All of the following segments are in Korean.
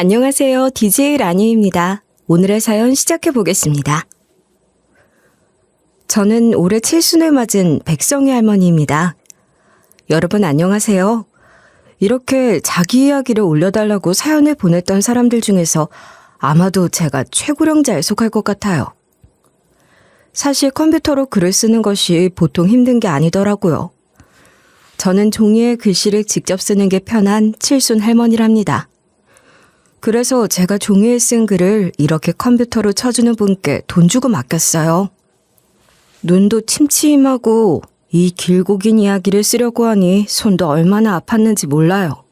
안녕하세요. DJ 라니입니다. 오늘의 사연 시작해 보겠습니다. 저는 올해 칠순을 맞은 백성희 할머니입니다. 여러분 안녕하세요. 이렇게 자기 이야기를 올려달라고 사연을 보냈던 사람들 중에서 아마도 제가 최고령자에 속할 것 같아요. 사실 컴퓨터로 글을 쓰는 것이 보통 힘든 게 아니더라고요. 저는 종이에 글씨를 직접 쓰는 게 편한 칠순 할머니랍니다. 그래서 제가 종이에 쓴 글을 이렇게 컴퓨터로 쳐주는 분께 돈 주고 맡겼어요. 눈도 침침하고 이 길고 긴 이야기를 쓰려고 하니 손도 얼마나 아팠는지 몰라요.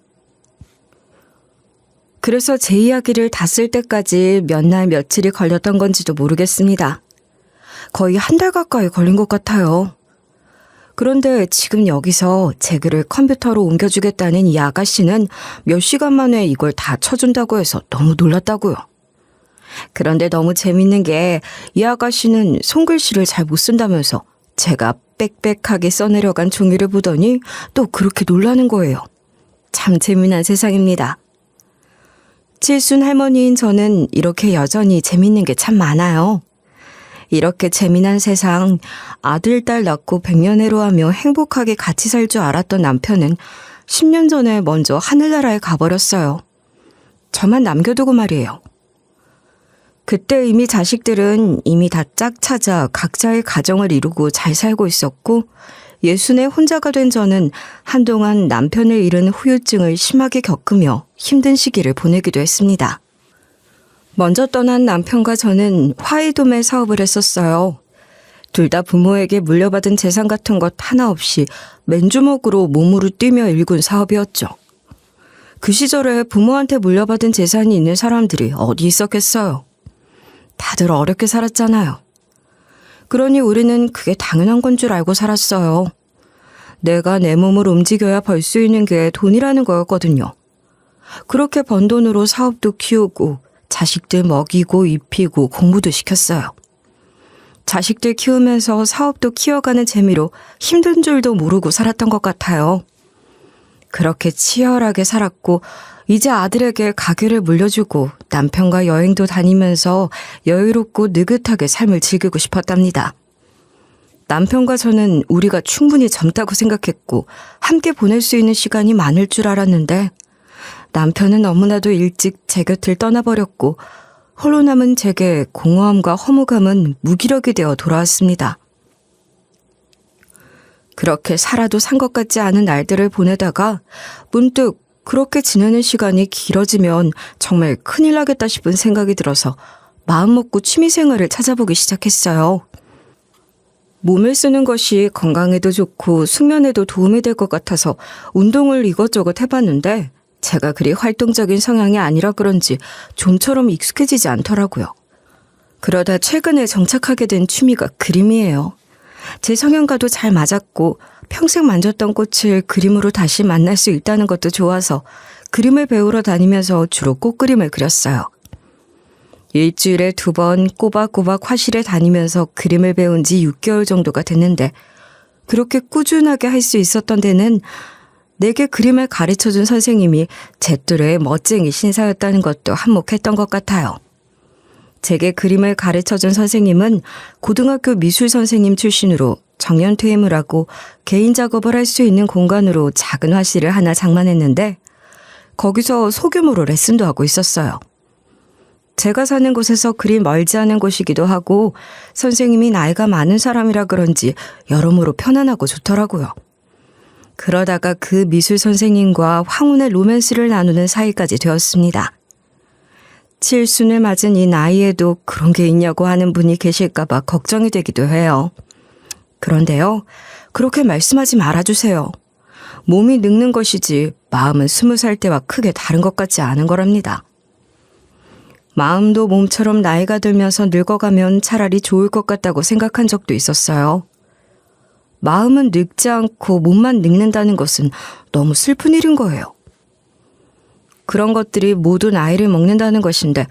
그래서 제 이야기를 다 쓸 때까지 몇 날 며칠이 걸렸던 건지도 모르겠습니다. 거의 한 달 가까이 걸린 것 같아요. 그런데 지금 여기서 제 글을 컴퓨터로 옮겨주겠다는 이 아가씨는 몇 시간 만에 이걸 다 쳐준다고 해서 너무 놀랐다고요. 그런데 너무 재밌는 게 이 아가씨는 손글씨를 잘 못 쓴다면서 제가 빽빽하게 써내려간 종이를 보더니 또 그렇게 놀라는 거예요. 참 재미난 세상입니다. 칠순 할머니인 저는 이렇게 여전히 재밌는 게 참 많아요. 이렇게 재미난 세상, 아들, 딸 낳고 백년해로하며 행복하게 같이 살 줄 알았던 남편은 10년 전에 먼저 하늘나라에 가버렸어요. 저만 남겨두고 말이에요. 그때 이미 자식들은 이미 다 짝 찾아 각자의 가정을 이루고 잘 살고 있었고 60에 혼자가 된 저는 한동안 남편을 잃은 후유증을 심하게 겪으며 힘든 시기를 보내기도 했습니다. 먼저 떠난 남편과 저는 화이도매 사업을 했었어요. 둘 다 부모에게 물려받은 재산 같은 것 하나 없이 맨주먹으로 몸으로 뛰며 일군 사업이었죠. 그 시절에 부모한테 물려받은 재산이 있는 사람들이 어디 있었겠어요. 다들 어렵게 살았잖아요. 그러니 우리는 그게 당연한 건 줄 알고 살았어요. 내가 내 몸을 움직여야 벌 수 있는 게 돈이라는 거였거든요. 그렇게 번 돈으로 사업도 키우고 자식들 먹이고 입히고 공부도 시켰어요. 자식들 키우면서 사업도 키워가는 재미로 힘든 줄도 모르고 살았던 것 같아요. 그렇게 치열하게 살았고 이제 아들에게 가게를 물려주고 남편과 여행도 다니면서 여유롭고 느긋하게 삶을 즐기고 싶었답니다. 남편과 저는 우리가 충분히 젊다고 생각했고 함께 보낼 수 있는 시간이 많을 줄 알았는데 남편은 너무나도 일찍 제 곁을 떠나버렸고 홀로 남은 제게 공허함과 허무감은 무기력이 되어 돌아왔습니다. 그렇게 살아도 산 것 같지 않은 날들을 보내다가 문득 그렇게 지내는 시간이 길어지면 정말 큰일 나겠다 싶은 생각이 들어서 마음먹고 취미생활을 찾아보기 시작했어요. 몸을 쓰는 것이 건강에도 좋고 숙면에도 도움이 될 것 같아서 운동을 이것저것 해봤는데 제가 그리 활동적인 성향이 아니라 그런지 좀처럼 익숙해지지 않더라고요. 그러다 최근에 정착하게 된 취미가 그림이에요. 제 성향과도 잘 맞았고 평생 만졌던 꽃을 그림으로 다시 만날 수 있다는 것도 좋아서 그림을 배우러 다니면서 주로 꽃그림을 그렸어요. 일주일에 2번 꼬박꼬박 화실에 다니면서 그림을 배운 지 6개월 정도가 됐는데 그렇게 꾸준하게 할 수 있었던 데는 내게 그림을 가르쳐준 선생님이 제 또래의 멋쟁이 신사였다는 것도 한몫했던 것 같아요. 제게 그림을 가르쳐준 선생님은 고등학교 미술 선생님 출신으로 정년 퇴임을 하고 개인 작업을 할 수 있는 공간으로 작은 화실을 하나 장만했는데 거기서 소규모로 레슨도 하고 있었어요. 제가 사는 곳에서 그리 멀지 않은 곳이기도 하고 선생님이 나이가 많은 사람이라 그런지 여러모로 편안하고 좋더라고요. 그러다가 그 미술 선생님과 황혼의 로맨스를 나누는 사이까지 되었습니다. 칠순을 맞은 이 나이에도 그런 게 있냐고 하는 분이 계실까봐 걱정이 되기도 해요. 그런데요, 그렇게 말씀하지 말아주세요. 몸이 늙는 것이지 마음은 20살 때와 크게 다른 것 같지 않은 거랍니다. 마음도 몸처럼 나이가 들면서 늙어가면 차라리 좋을 것 같다고 생각한 적도 있었어요. 마음은 늙지 않고 몸만 늙는다는 것은 너무 슬픈 일인 거예요. 그런 것들이 모두 나이를 먹는다는 것인데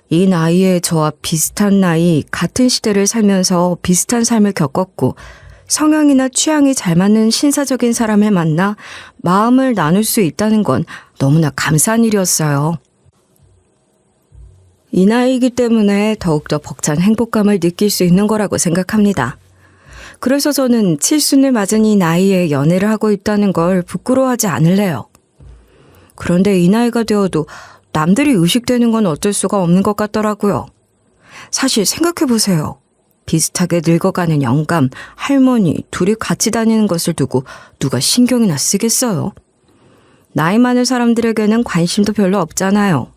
이 나이에 저와 비슷한 나이, 같은 시대를 살면서 비슷한 삶을 겪었고 성향이나 취향이 잘 맞는 신사적인 사람을 만나 마음을 나눌 수 있다는 건 너무나 감사한 일이었어요. 이 나이이기 때문에 더욱더 벅찬 행복감을 느낄 수 있는 거라고 생각합니다. 그래서 저는 칠순을 맞은 이 나이에 연애를 하고 있다는 걸 부끄러워하지 않을래요. 그런데 이 나이가 되어도 남들이 의식되는 건 어쩔 수가 없는 것 같더라고요. 사실 생각해보세요. 비슷하게 늙어가는 영감, 할머니 둘이 같이 다니는 것을 두고 누가 신경이나 쓰겠어요? 나이 많은 사람들에게는 관심도 별로 없잖아요.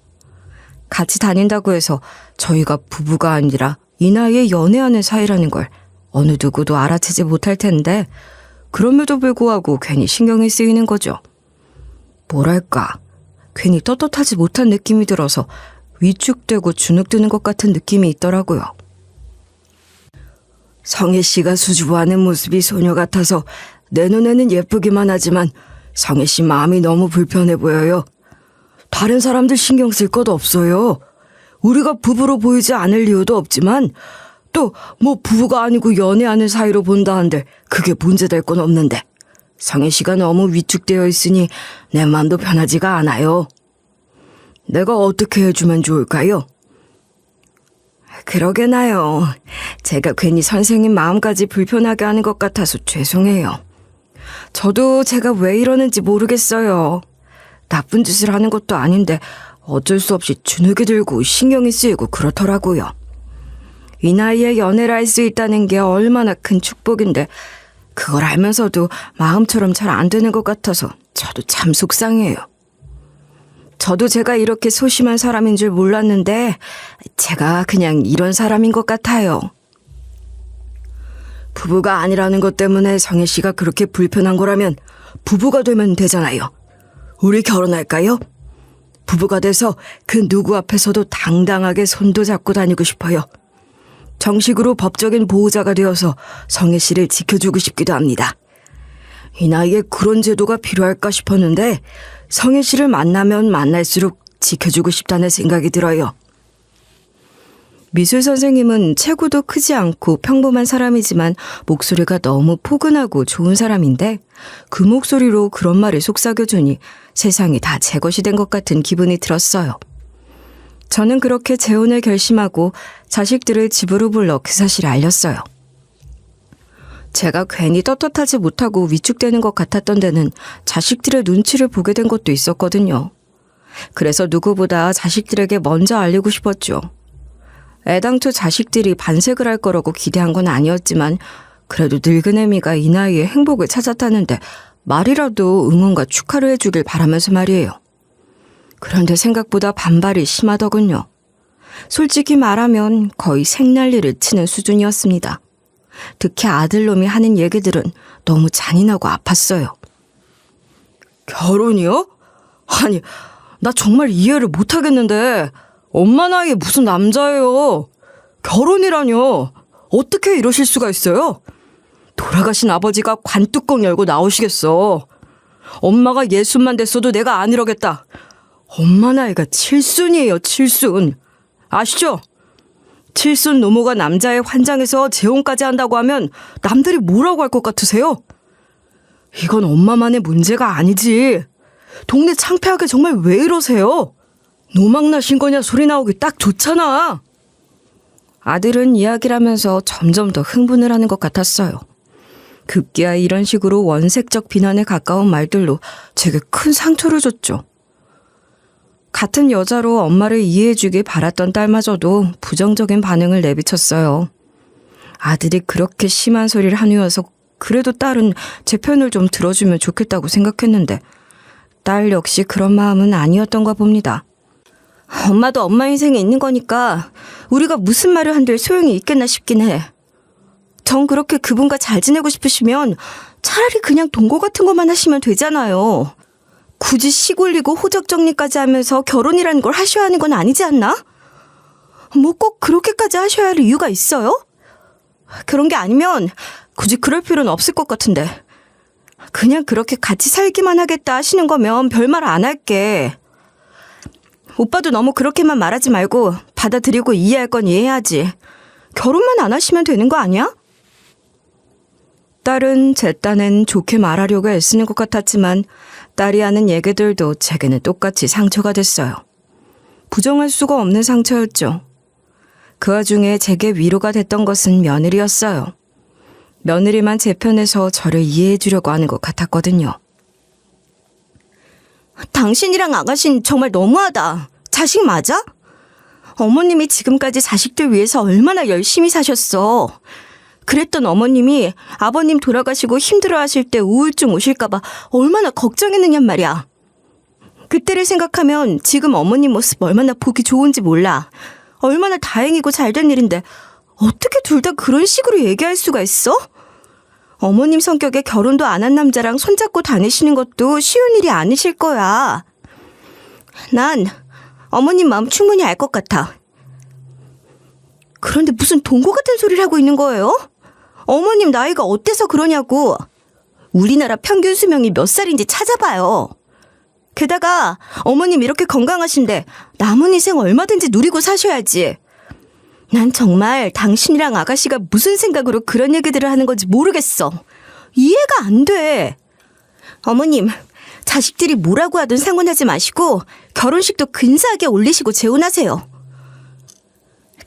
같이 다닌다고 해서 저희가 부부가 아니라 이 나이에 연애하는 사이라는 걸 어느 누구도 알아채지 못할 텐데 그럼에도 불구하고 괜히 신경이 쓰이는 거죠. 뭐랄까, 괜히 떳떳하지 못한 느낌이 들어서 위축되고 주눅드는 것 같은 느낌이 있더라고요. 성혜 씨가 수줍어하는 모습이 소녀 같아서 내 눈에는 예쁘기만 하지만 성혜 씨 마음이 너무 불편해 보여요. 다른 사람들 신경 쓸 것 없어요. 우리가 부부로 보이지 않을 이유도 없지만 또 뭐 부부가 아니고 연애하는 사이로 본다 한들 그게 문제될 건 없는데 성혜 씨가 너무 위축되어 있으니 내 마음도 편하지가 않아요. 내가 어떻게 해주면 좋을까요? 그러게나요. 제가 괜히 선생님 마음까지 불편하게 하는 것 같아서 죄송해요. 저도 제가 왜 이러는지 모르겠어요. 나쁜 짓을 하는 것도 아닌데 어쩔 수 없이 주눅이 들고 신경이 쓰이고 그렇더라고요. 이 나이에 연애를 할 수 있다는 게 얼마나 큰 축복인데 그걸 알면서도 마음처럼 잘 안 되는 것 같아서 저도 참 속상해요. 저도 제가 이렇게 소심한 사람인 줄 몰랐는데 제가 그냥 이런 사람인 것 같아요. 부부가 아니라는 것 때문에 성혜 씨가 그렇게 불편한 거라면 부부가 되면 되잖아요. 우리 결혼할까요? 부부가 돼서 그 누구 앞에서도 당당하게 손도 잡고 다니고 싶어요. 정식으로 법적인 보호자가 되어서 성혜 씨를 지켜주고 싶기도 합니다. 이 나이에 그런 제도가 필요할까 싶었는데 성혜 씨를 만나면 만날수록 지켜주고 싶다는 생각이 들어요. 미술 선생님은 체구도 크지 않고 평범한 사람이지만 목소리가 너무 포근하고 좋은 사람인데 그 목소리로 그런 말을 속삭여주니 세상이 다 제 것이 된 것 같은 기분이 들었어요. 저는 그렇게 재혼을 결심하고 자식들을 집으로 불러 그 사실을 알렸어요. 제가 괜히 떳떳하지 못하고 위축되는 것 같았던 데는 자식들의 눈치를 보게 된 것도 있었거든요. 그래서 누구보다 자식들에게 먼저 알리고 싶었죠. 애당초 자식들이 반색을 할 거라고 기대한 건 아니었지만 그래도 늙은 애미가 이 나이에 행복을 찾았다는데 말이라도 응원과 축하를 해주길 바라면서 말이에요. 그런데 생각보다 반발이 심하더군요. 솔직히 말하면 거의 생난리를 치는 수준이었습니다. 특히 아들놈이 하는 얘기들은 너무 잔인하고 아팠어요. 결혼이요? 아니, 나 정말 이해를 못하겠는데 엄마 나이에 무슨 남자예요. 결혼이라뇨. 어떻게 이러실 수가 있어요? 돌아가신 아버지가 관뚜껑 열고 나오시겠어. 엄마가 60만 됐어도 내가 안 이러겠다. 엄마 나이가 7순이에요, 7순. 아시죠? 7순 노모가 남자의 환장해서 재혼까지 한다고 하면 남들이 뭐라고 할 것 같으세요? 이건 엄마만의 문제가 아니지. 동네 창피하게 정말 왜 이러세요? 노망 나신 거냐 소리 나오기 딱 좋잖아. 아들은 이야기를 하면서 점점 더 흥분을 하는 것 같았어요. 급기야 이런 식으로 원색적 비난에 가까운 말들로 제게 큰 상처를 줬죠. 같은 여자로 엄마를 이해해주길 바랐던 딸마저도 부정적인 반응을 내비쳤어요. 아들이 그렇게 심한 소리를 한 후여서 그래도 딸은 제 편을 좀 들어주면 좋겠다고 생각했는데 딸 역시 그런 마음은 아니었던가 봅니다. 엄마도 엄마 인생에 있는 거니까 우리가 무슨 말을 한들 소용이 있겠나 싶긴 해. 전 그렇게 그분과 잘 지내고 싶으시면 차라리 그냥 동거 같은 것만 하시면 되잖아요. 굳이 시골리고 호적 정리까지 하면서 결혼이라는 걸 하셔야 하는 건 아니지 않나? 뭐 꼭 그렇게까지 하셔야 할 이유가 있어요? 그런 게 아니면 굳이 그럴 필요는 없을 것 같은데. 그냥 그렇게 같이 살기만 하겠다 하시는 거면 별말 안 할게. 오빠도 너무 그렇게만 말하지 말고 받아들이고 이해할 건 이해하지. 결혼만 안 하시면 되는 거 아니야? 딸은 제 딴엔 좋게 말하려고 애쓰는 것 같았지만 딸이 하는 얘기들도 제게는 똑같이 상처가 됐어요. 부정할 수가 없는 상처였죠. 그 와중에 제게 위로가 됐던 것은 며느리였어요. 며느리만 제 편에서 저를 이해해 주려고 하는 것 같았거든요. 당신이랑 아가씨는 정말 너무하다. 자식 맞아? 어머님이 지금까지 자식들 위해서 얼마나 열심히 사셨어. 그랬던 어머님이 아버님 돌아가시고 힘들어하실 때 우울증 오실까봐 얼마나 걱정했느냔 말이야. 그때를 생각하면 지금 어머님 모습 얼마나 보기 좋은지 몰라. 얼마나 다행이고 잘된 일인데 어떻게 둘 다 그런 식으로 얘기할 수가 있어? 어머님 성격에 결혼도 안 한 남자랑 손잡고 다니시는 것도 쉬운 일이 아니실 거야. 난 어머님 마음 충분히 알 것 같아. 그런데 무슨 동고 같은 소리를 하고 있는 거예요? 어머님 나이가 어때서 그러냐고. 우리나라 평균 수명이 몇 살인지 찾아봐요. 게다가 어머님 이렇게 건강하신데 남은 인생 얼마든지 누리고 사셔야지. 난 정말 당신이랑 아가씨가 무슨 생각으로 그런 얘기들을 하는 건지 모르겠어. 이해가 안 돼. 어머님, 자식들이 뭐라고 하든 상관하지 마시고 결혼식도 근사하게 올리시고 재혼하세요.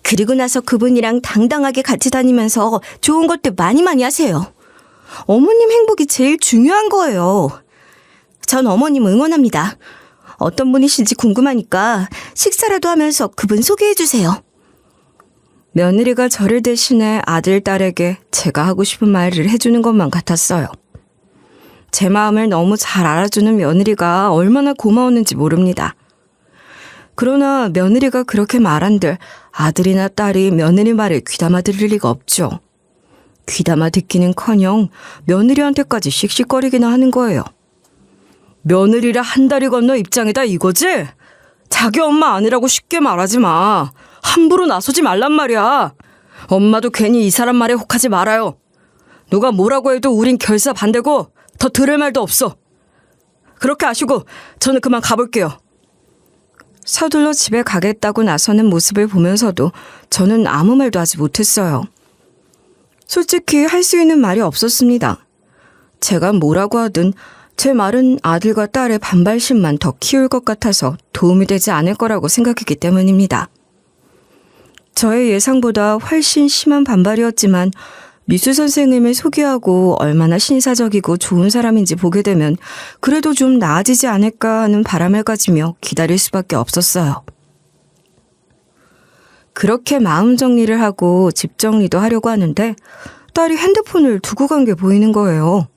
그리고 나서 그분이랑 당당하게 같이 다니면서 좋은 것들 많이 하세요. 어머님 행복이 제일 중요한 거예요. 전 어머님 응원합니다. 어떤 분이신지 궁금하니까 식사라도 하면서 그분 소개해 주세요. 며느리가 저를 대신해 아들, 딸에게 제가 하고 싶은 말을 해주는 것만 같았어요. 제 마음을 너무 잘 알아주는 며느리가 얼마나 고마웠는지 모릅니다. 그러나 며느리가 그렇게 말한들 아들이나 딸이 며느리 말을 귀담아 들을 리가 없죠. 귀담아 듣기는커녕 며느리한테까지 씩씩거리기나 하는 거예요. 며느리라 한 다리 건너 입장이다 이거지? 자기 엄마 아니라고 쉽게 말하지 마. 함부로 나서지 말란 말이야. 엄마도 괜히 이 사람 말에 혹하지 말아요. 누가 뭐라고 해도 우린 결사 반대고 더 들을 말도 없어. 그렇게 아시고 저는 그만 가볼게요. 서둘러 집에 가겠다고 나서는 모습을 보면서도 저는 아무 말도 하지 못했어요. 솔직히 할 수 있는 말이 없었습니다. 제가 뭐라고 하든 제 말은 아들과 딸의 반발심만 더 키울 것 같아서 도움이 되지 않을 거라고 생각했기 때문입니다. 저의 예상보다 훨씬 심한 반발이었지만 미수 선생님을 소개하고 얼마나 신사적이고 좋은 사람인지 보게 되면 그래도 좀 나아지지 않을까 하는 바람을 가지며 기다릴 수밖에 없었어요. 그렇게 마음 정리를 하고 집 정리도 하려고 하는데 딸이 핸드폰을 두고 간 게 보이는 거예요.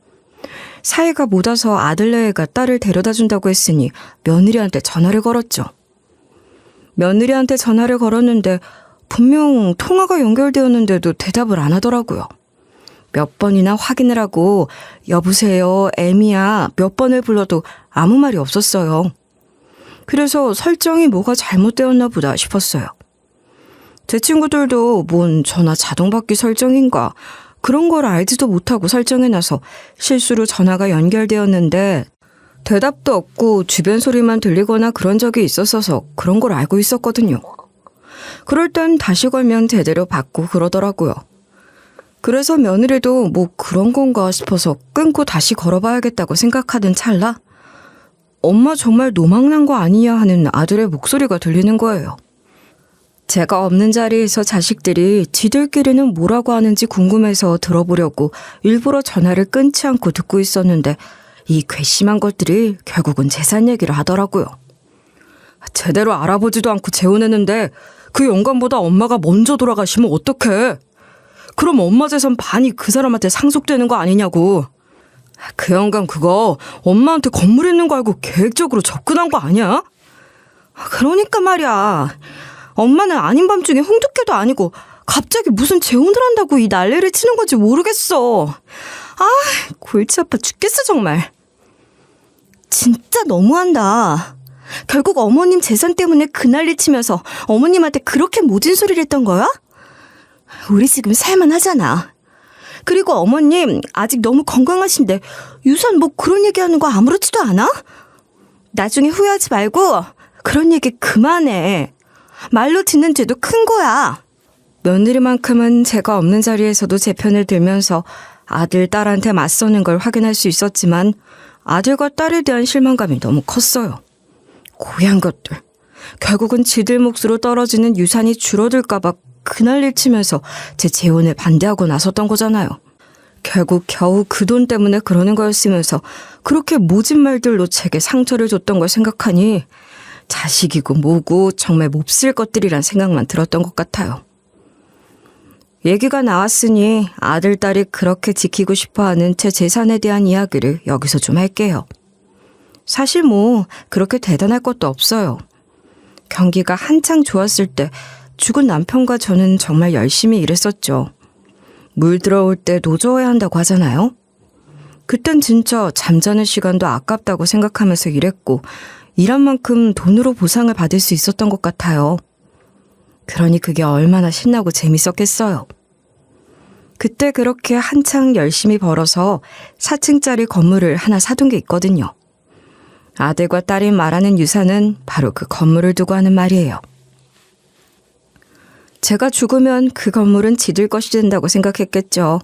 사이가 못 와서 아들네가 딸을 데려다 준다고 했으니 며느리한테 전화를 걸었죠. 며느리한테 전화를 걸었는데 분명 통화가 연결되었는데도 대답을 안 하더라고요. 몇 번이나 확인을 하고 여보세요, 애미야 몇 번을 불러도 아무 말이 없었어요. 그래서 설정이 뭐가 잘못되었나 보다 싶었어요. 제 친구들도 뭔 전화 자동받기 설정인가 그런 걸 알지도 못하고 설정해놔서 실수로 전화가 연결되었는데 대답도 없고 주변 소리만 들리거나 그런 적이 있었어서 그런 걸 알고 있었거든요. 그럴 땐 다시 걸면 제대로 받고 그러더라고요. 그래서 며느리도 뭐 그런 건가 싶어서 끊고 다시 걸어봐야겠다고 생각하던 찰나 엄마 정말 노망난 거 아니냐 하는 아들의 목소리가 들리는 거예요. 제가 없는 자리에서 자식들이 지들끼리는 뭐라고 하는지 궁금해서 들어보려고 일부러 전화를 끊지 않고 듣고 있었는데 이 괘씸한 것들이 결국은 재산 얘기를 하더라고요. 제대로 알아보지도 않고 재혼했는데 그 영감보다 엄마가 먼저 돌아가시면 어떡해? 그럼 엄마 재산 반이 그 사람한테 상속되는 거 아니냐고. 그 영감 그거 엄마한테 건물 있는 거 알고 계획적으로 접근한 거 아니야? 그러니까 말이야. 엄마는 아닌 밤중에 홍두깨도 아니고 갑자기 무슨 재혼을 한다고 이 난리를 치는 건지 모르겠어. 아, 골치 아파 죽겠어 정말. 진짜 너무한다. 결국 어머님 재산 때문에 그 난리 치면서 어머님한테 그렇게 모진 소리를 했던 거야? 우리 지금 살만하잖아. 그리고 어머님 아직 너무 건강하신데 유산 뭐 그런 얘기하는 거 아무렇지도 않아? 나중에 후회하지 말고 그런 얘기 그만해. 말로 듣는 죄도 큰 거야. 며느리만큼은 제가 없는 자리에서도 제 편을 들면서 아들, 딸한테 맞서는 걸 확인할 수 있었지만 아들과 딸에 대한 실망감이 너무 컸어요. 고얀 것들. 결국은 지들 몫으로 떨어지는 유산이 줄어들까봐 그난리를 치면서 제 재혼에 반대하고 나섰던 거잖아요. 결국 겨우 그 돈 때문에 그러는 거였으면서 그렇게 모진 말들로 제게 상처를 줬던 걸 생각하니 자식이고 뭐고 정말 몹쓸 것들이란 생각만 들었던 것 같아요. 얘기가 나왔으니 아들, 딸이 그렇게 지키고 싶어하는 제 재산에 대한 이야기를 여기서 좀 할게요. 사실 뭐 그렇게 대단할 것도 없어요. 경기가 한창 좋았을 때 죽은 남편과 저는 정말 열심히 일했었죠. 물 들어올 때 노져야 한다고 하잖아요. 그땐 진짜 잠자는 시간도 아깝다고 생각하면서 일했고 일한 만큼 돈으로 보상을 받을 수 있었던 것 같아요. 그러니 그게 얼마나 신나고 재밌었겠어요. 그때 그렇게 한창 열심히 벌어서 4층짜리 건물을 하나 사둔 게 있거든요. 아들과 딸이 말하는 유산은 바로 그 건물을 두고 하는 말이에요. 제가 죽으면 그 건물은 지들 것이 된다고 생각했겠죠.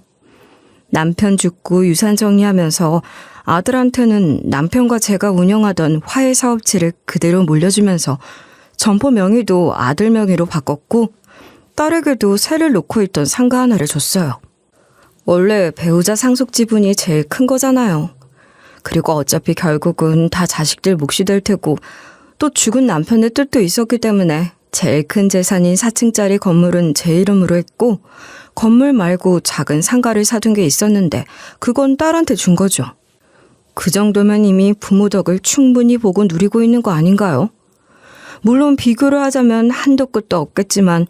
남편 죽고 유산 정리하면서 아들한테는 남편과 제가 운영하던 화훼 사업체를 그대로 물려주면서 점포 명의도 아들 명의로 바꿨고 딸에게도 세를 놓고 있던 상가 하나를 줬어요. 원래 배우자 상속 지분이 제일 큰 거잖아요. 그리고 어차피 결국은 다 자식들 몫이 될 테고 또 죽은 남편의 뜻도 있었기 때문에 제일 큰 재산인 4층짜리 건물은 제 이름으로 했고 건물 말고 작은 상가를 사둔 게 있었는데 그건 딸한테 준 거죠. 그 정도면 이미 부모 덕을 충분히 보고 누리고 있는 거 아닌가요? 물론 비교를 하자면 한도 끝도 없겠지만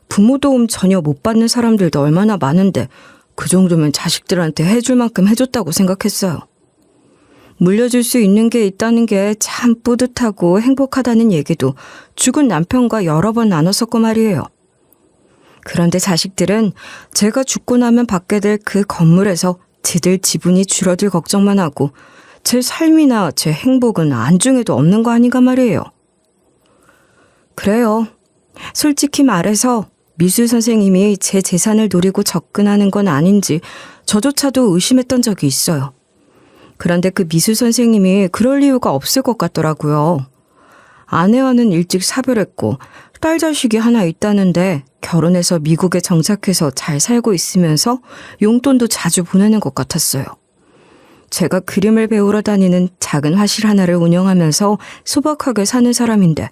부모 도움 전혀 못 받는 사람들도 얼마나 많은데 그 정도면 자식들한테 해줄 만큼 해줬다고 생각했어요. 물려줄 수 있는 게 있다는 게 참 뿌듯하고 행복하다는 얘기도 죽은 남편과 여러 번 나눴었고 말이에요. 그런데 자식들은 제가 죽고 나면 받게 될 그 건물에서 지들 지분이 줄어들 걱정만 하고 제 삶이나 제 행복은 안중에도 없는 거 아닌가 말이에요. 그래요. 솔직히 말해서 미술 선생님이 제 재산을 노리고 접근하는 건 아닌지 저조차도 의심했던 적이 있어요. 그런데 그 미술 선생님이 그럴 이유가 없을 것 같더라고요. 아내와는 일찍 사별했고 딸 자식이 하나 있다는데 결혼해서 미국에 정착해서 잘 살고 있으면서 용돈도 자주 보내는 것 같았어요. 제가 그림을 배우러 다니는 작은 화실 하나를 운영하면서 소박하게 사는 사람인데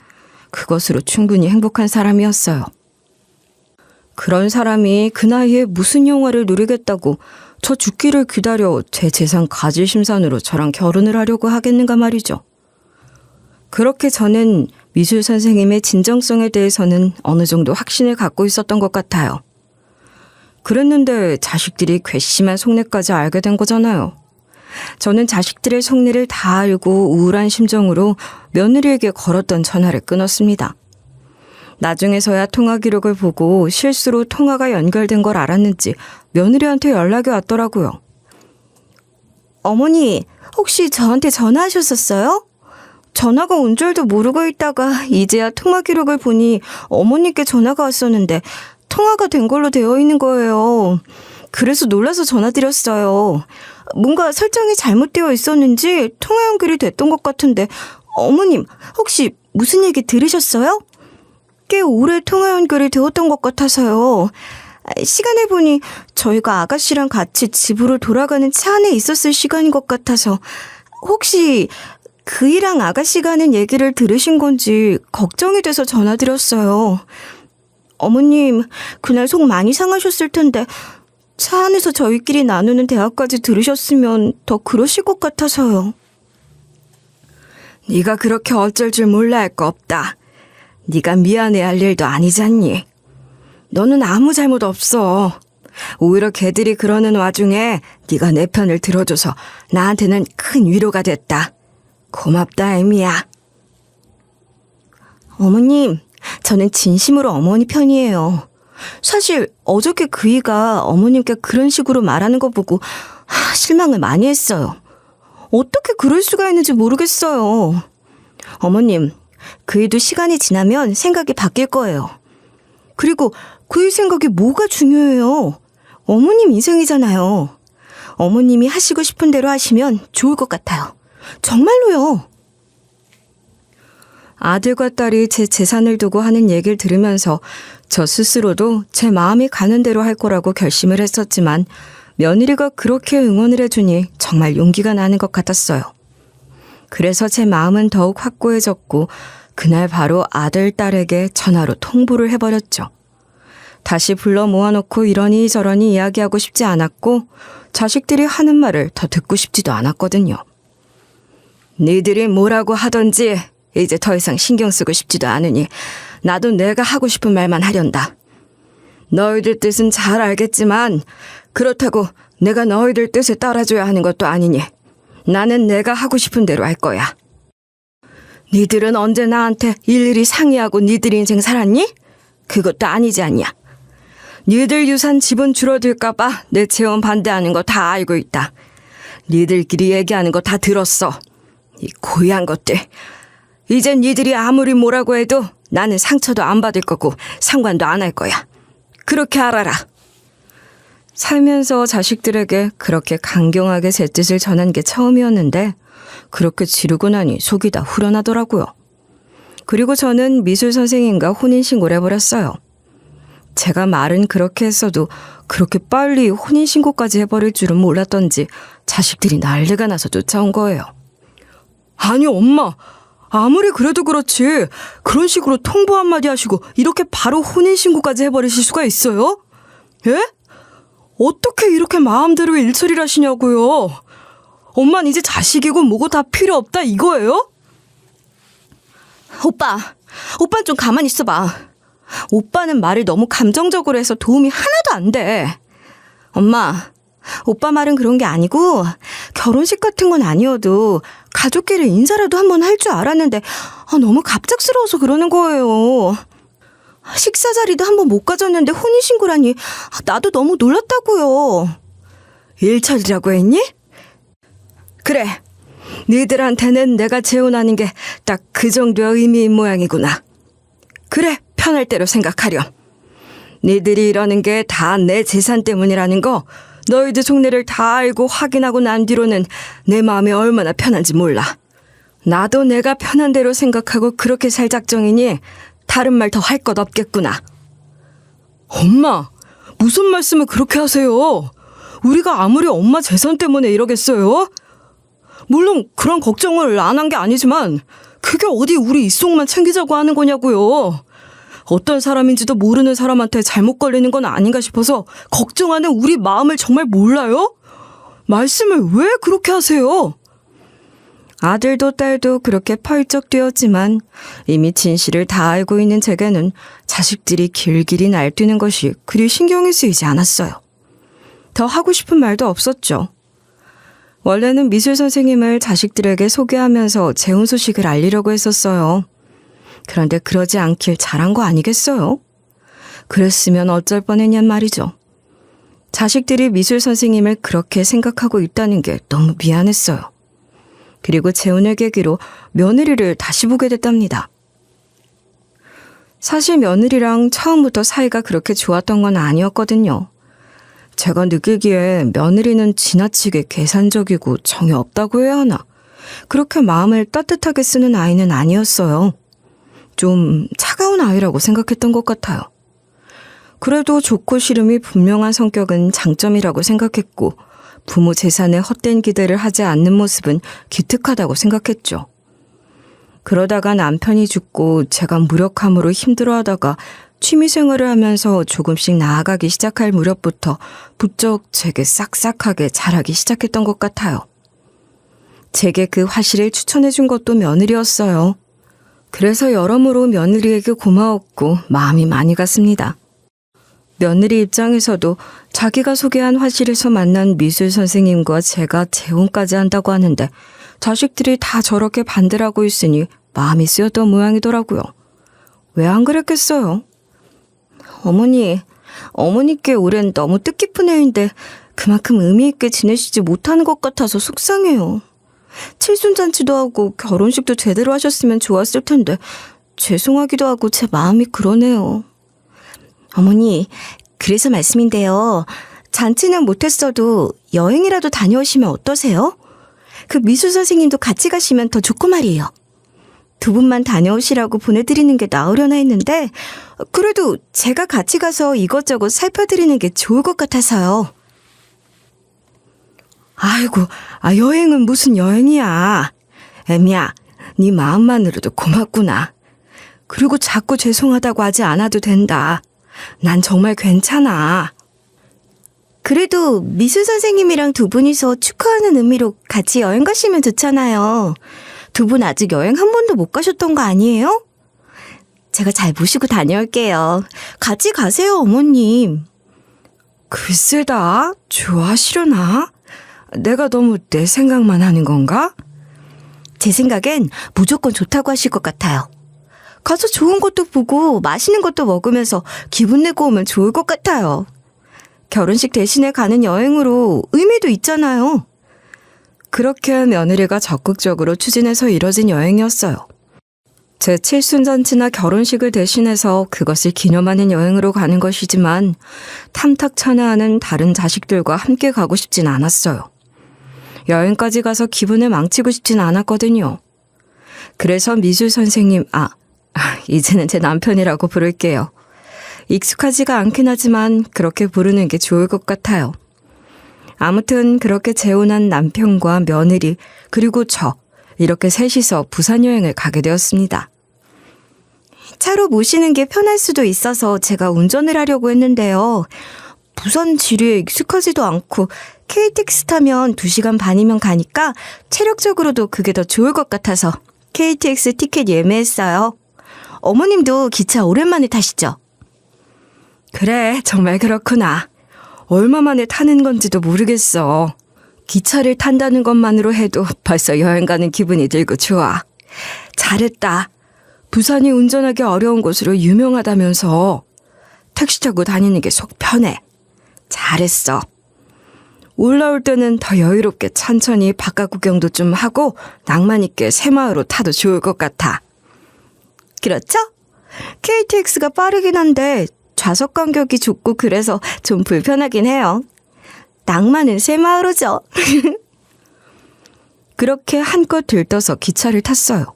그것으로 충분히 행복한 사람이었어요. 그런 사람이 그 나이에 무슨 영화를 누리겠다고 저 죽기를 기다려 제 재산 가질 심산으로 저랑 결혼을 하려고 하겠는가 말이죠. 그렇게 저는 미술 선생님의 진정성에 대해서는 어느 정도 확신을 갖고 있었던 것 같아요. 그랬는데 자식들이 괘씸한 속내까지 알게 된 거잖아요. 저는 자식들의 속내를 다 알고 우울한 심정으로 며느리에게 걸었던 전화를 끊었습니다. 나중에서야 통화 기록을 보고 실수로 통화가 연결된 걸 알았는지 며느리한테 연락이 왔더라고요. 어머니, 혹시 저한테 전화하셨었어요? 전화가 온 줄도 모르고 있다가 이제야 통화 기록을 보니 어머니께 전화가 왔었는데 통화가 된 걸로 되어 있는 거예요. 그래서 놀라서 전화드렸어요. 뭔가 설정이 잘못되어 있었는지 통화 연결이 됐던 것 같은데 어머님, 혹시 무슨 얘기 들으셨어요? 꽤 오래 통화 연결이 되었던 것 같아서요. 시간을 보니 저희가 아가씨랑 같이 집으로 돌아가는 차 안에 있었을 시간인 것 같아서 혹시 그이랑 아가씨가 하는 얘기를 들으신 건지 걱정이 돼서 전화드렸어요. 어머님, 그날 속 많이 상하셨을 텐데 차 안에서 저희끼리 나누는 대화까지 들으셨으면 더 그러실 것 같아서요. 네가 그렇게 어쩔 줄 몰라 할 거 없다. 네가 미안해할 일도 아니잖니. 너는 아무 잘못 없어. 오히려 걔들이 그러는 와중에 네가 내 편을 들어줘서 나한테는 큰 위로가 됐다. 고맙다, 애미야. 어머님, 저는 진심으로 어머니 편이에요. 사실 어저께 그이가 어머님께 그런 식으로 말하는 거 보고 실망을 많이 했어요. 어떻게 그럴 수가 있는지 모르겠어요. 어머님, 그이도 시간이 지나면 생각이 바뀔 거예요. 그리고 그이 생각이 뭐가 중요해요? 어머님 인생이잖아요. 어머님이 하시고 싶은 대로 하시면 좋을 것 같아요. 정말로요. 아들과 딸이 제 재산을 두고 하는 얘기를 들으면서 저 스스로도 제 마음이 가는 대로 할 거라고 결심을 했었지만 며느리가 그렇게 응원을 해주니 정말 용기가 나는 것 같았어요. 그래서 제 마음은 더욱 확고해졌고 그날 바로 아들, 딸에게 전화로 통보를 해버렸죠. 다시 불러 모아놓고 이러니 저러니 이야기하고 싶지 않았고 자식들이 하는 말을 더 듣고 싶지도 않았거든요. 니들이 뭐라고 하던지 이제 더 이상 신경 쓰고 싶지도 않으니 나도 내가 하고 싶은 말만 하련다. 너희들 뜻은 잘 알겠지만 그렇다고 내가 너희들 뜻에 따라줘야 하는 것도 아니니 나는 내가 하고 싶은 대로 할 거야. 니들은 언제 나한테 일일이 상의하고 니들 인생 살았니? 그것도 아니지 않냐. 니들 유산 지분 줄어들까봐 내 재혼 반대하는 거 다 알고 있다. 니들끼리 얘기하는 거 다 들었어. 이 고얀 것들. 이제 니들이 아무리 뭐라고 해도 나는 상처도 안 받을 거고 상관도 안 할 거야. 그렇게 알아라. 살면서 자식들에게 그렇게 강경하게 제 뜻을 전한 게 처음이었는데 그렇게 지르고 나니 속이 다 후련하더라고요. 그리고 저는 미술 선생님과 혼인신고를 해버렸어요. 제가 말은 그렇게 했어도 그렇게 빨리 혼인신고까지 해버릴 줄은 몰랐던지 자식들이 난리가 나서 쫓아온 거예요. 아니 엄마, 아무리 그래도 그렇지 그런 식으로 통보 한마디 하시고 이렇게 바로 혼인신고까지 해버리실 수가 있어요? 예? 어떻게 이렇게 마음대로 일처리를 하시냐고요. 엄마는 이제 자식이고 뭐고 다 필요 없다 이거예요? 오빠는 좀 가만히 있어봐. 오빠는 말을 너무 감정적으로 해서 도움이 하나도 안 돼. 엄마, 오빠 말은 그런 게 아니고 결혼식 같은 건 아니어도 가족끼리 인사라도 한번 할 줄 알았는데 너무 갑작스러워서 그러는 거예요. 식사 자리도 한번 못 가졌는데 혼인신고라니 나도 너무 놀랐다고요. 일처리라고 했니? 그래, 니들한테는 내가 재혼하는 게 딱 그 정도의 의미인 모양이구나. 그래, 편할 대로 생각하렴. 니들이 이러는 게 다 내 재산 때문이라는 거 너희들 속내를 다 알고 확인하고 난 뒤로는 내 마음이 얼마나 편한지 몰라. 나도 내가 편한 대로 생각하고 그렇게 살 작정이니 다른 말 더 할 것 없겠구나. 엄마, 무슨 말씀을 그렇게 하세요? 우리가 아무리 엄마 재산 때문에 이러겠어요? 물론 그런 걱정을 안 한 게 아니지만 그게 어디 우리 이속만 챙기자고 하는 거냐고요. 어떤 사람인지도 모르는 사람한테 잘못 걸리는 건 아닌가 싶어서 걱정하는 우리 마음을 정말 몰라요? 말씀을 왜 그렇게 하세요? 아들도 딸도 그렇게 펄쩍 뛰었지만 이미 진실을 다 알고 있는 제게는 자식들이 길길이 날뛰는 것이 그리 신경이 쓰이지 않았어요. 더 하고 싶은 말도 없었죠. 원래는 미술 선생님을 자식들에게 소개하면서 재혼 소식을 알리려고 했었어요. 그런데 그러지 않길 잘한 거 아니겠어요? 그랬으면 어쩔 뻔했냔 말이죠. 자식들이 미술 선생님을 그렇게 생각하고 있다는 게 너무 미안했어요. 그리고 재혼을 계기로 며느리를 다시 보게 됐답니다. 사실 며느리랑 처음부터 사이가 그렇게 좋았던 건 아니었거든요. 제가 느끼기에 며느리는 지나치게 계산적이고 정이 없다고 해야 하나. 그렇게 마음을 따뜻하게 쓰는 아이는 아니었어요. 좀 차가운 아이라고 생각했던 것 같아요. 그래도 좋고 싫음이 분명한 성격은 장점이라고 생각했고 부모 재산에 헛된 기대를 하지 않는 모습은 기특하다고 생각했죠. 그러다가 남편이 죽고 제가 무력함으로 힘들어하다가 취미생활을 하면서 조금씩 나아가기 시작할 무렵부터 부쩍 제게 싹싹하게 자라기 시작했던 것 같아요. 제게 그 화실을 추천해준 것도 며느리였어요. 그래서 여러모로 며느리에게 고마웠고 마음이 많이 갔습니다. 며느리 입장에서도 자기가 소개한 화실에서 만난 미술 선생님과 제가 재혼까지 한다고 하는데 자식들이 다 저렇게 반대를 하고 있으니 마음이 쓰였던 모양이더라고요. 왜 안 그랬겠어요? 어머니께 올해는 너무 뜻깊은 해인데 그만큼 의미 있게 지내시지 못하는 것 같아서 속상해요. 칠순잔치도 하고 결혼식도 제대로 하셨으면 좋았을 텐데 죄송하기도 하고 제 마음이 그러네요. 어머니, 그래서 말씀인데요. 잔치는 못했어도 여행이라도 다녀오시면 어떠세요? 그 미술 선생님도 같이 가시면 더 좋고 말이에요. 두 분만 다녀오시라고 보내드리는 게 나으려나 했는데 그래도 제가 같이 가서 이것저것 살펴드리는 게 좋을 것 같아서요. 아이고, 여행은 무슨 여행이야. 애미야, 네 마음만으로도 고맙구나. 그리고 자꾸 죄송하다고 하지 않아도 된다. 난 정말 괜찮아. 그래도 미술 선생님이랑 두 분이서 축하하는 의미로 같이 여행 가시면 좋잖아요. 두 분 아직 여행 한 번도 못 가셨던 거 아니에요? 제가 잘 모시고 다녀올게요. 같이 가세요, 어머님. 글쎄다, 좋아하시려나? 내가 너무 내 생각만 하는 건가? 제 생각엔 무조건 좋다고 하실 것 같아요. 가서 좋은 것도 보고 맛있는 것도 먹으면서 기분 내고 오면 좋을 것 같아요. 결혼식 대신에 가는 여행으로 의미도 있잖아요. 그렇게 며느리가 적극적으로 추진해서 이뤄진 여행이었어요. 제 칠순잔치나 결혼식을 대신해서 그것을 기념하는 여행으로 가는 것이지만 탐탁천하하는 다른 자식들과 함께 가고 싶진 않았어요. 여행까지 가서 기분을 망치고 싶진 않았거든요. 그래서 미술 선생님, 이제는 제 남편이라고 부를게요. 익숙하지가 않긴 하지만 그렇게 부르는 게 좋을 것 같아요. 아무튼 그렇게 재혼한 남편과 며느리 그리고 저 이렇게 셋이서 부산 여행을 가게 되었습니다. 차로 모시는 게 편할 수도 있어서 제가 운전을 하려고 했는데요. 부산 지리에 익숙하지도 않고 KTX 타면 2시간 반이면 가니까 체력적으로도 그게 더 좋을 것 같아서 KTX 티켓 예매했어요. 어머님도 기차 오랜만에 타시죠? 그래, 정말 그렇구나. 얼마 만에 타는 건지도 모르겠어. 기차를 탄다는 것만으로 해도 벌써 여행 가는 기분이 들고 좋아. 잘했다. 부산이 운전하기 어려운 곳으로 유명하다면서 택시 타고 다니는 게 속 편해. 잘했어. 올라올 때는 더 여유롭게 천천히 바깥 구경도 좀 하고 낭만 있게 새마을호 타도 좋을 것 같아. 그렇죠? KTX가 빠르긴 한데 좌석 간격이 좁고 그래서 좀 불편하긴 해요. 낭만은 새마을호죠. 그렇게 한껏 들떠서 기차를 탔어요.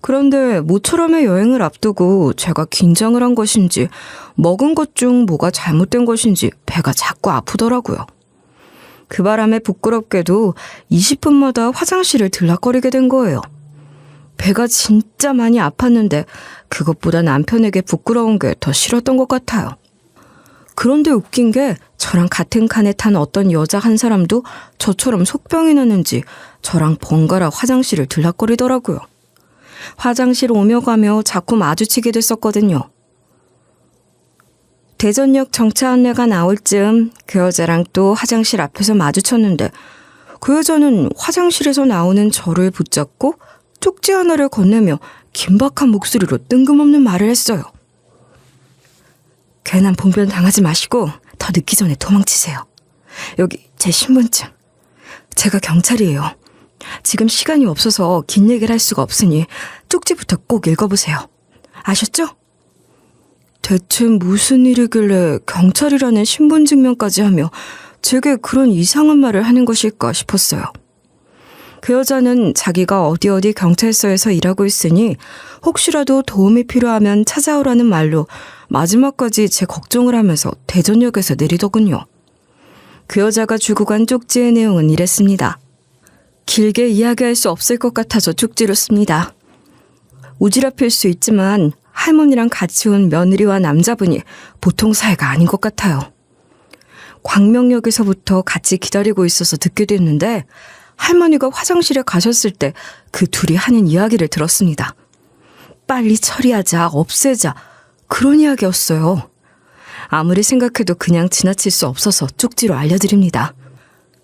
그런데 모처럼의 여행을 앞두고 제가 긴장을 한 것인지 먹은 것 중 뭐가 잘못된 것인지 배가 자꾸 아프더라고요. 그 바람에 부끄럽게도 20분마다 화장실을 들락거리게 된 거예요. 배가 진짜 많이 아팠는데 그것보다 남편에게 부끄러운 게 더 싫었던 것 같아요. 그런데 웃긴 게 저랑 같은 칸에 탄 어떤 여자 한 사람도 저처럼 속병이 나는지 저랑 번갈아 화장실을 들락거리더라고요. 화장실 오며 가며 자꾸 마주치게 됐었거든요. 대전역 정차 안내가 나올 즈음 그 여자랑 또 화장실 앞에서 마주쳤는데 그 여자는 화장실에서 나오는 저를 붙잡고 쪽지 하나를 건네며 긴박한 목소리로 뜬금없는 말을 했어요. 괜한 봉변 당하지 마시고 더 늦기 전에 도망치세요. 여기 제 신분증. 제가 경찰이에요. 지금 시간이 없어서 긴 얘기를 할 수가 없으니 쪽지부터 꼭 읽어보세요. 아셨죠? 대체 무슨 일이길래 경찰이라는 신분증명까지 하며 제게 그런 이상한 말을 하는 것일까 싶었어요. 그 여자는 자기가 어디 경찰서에서 일하고 있으니 혹시라도 도움이 필요하면 찾아오라는 말로 마지막까지 제 걱정을 하면서 대전역에서 내리더군요. 그 여자가 주고 간 쪽지의 내용은 이랬습니다. 길게 이야기할 수 없을 것 같아서 쪽지로 씁니다. 우지랖일 수 있지만 할머니랑 같이 온 며느리와 남자분이 보통 사이가 아닌 것 같아요. 광명역에서부터 같이 기다리고 있어서 듣게 됐는데 할머니가 화장실에 가셨을 때 그 둘이 하는 이야기를 들었습니다. 빨리 처리하자, 없애자, 그런 이야기였어요. 아무리 생각해도 그냥 지나칠 수 없어서 쪽지로 알려드립니다.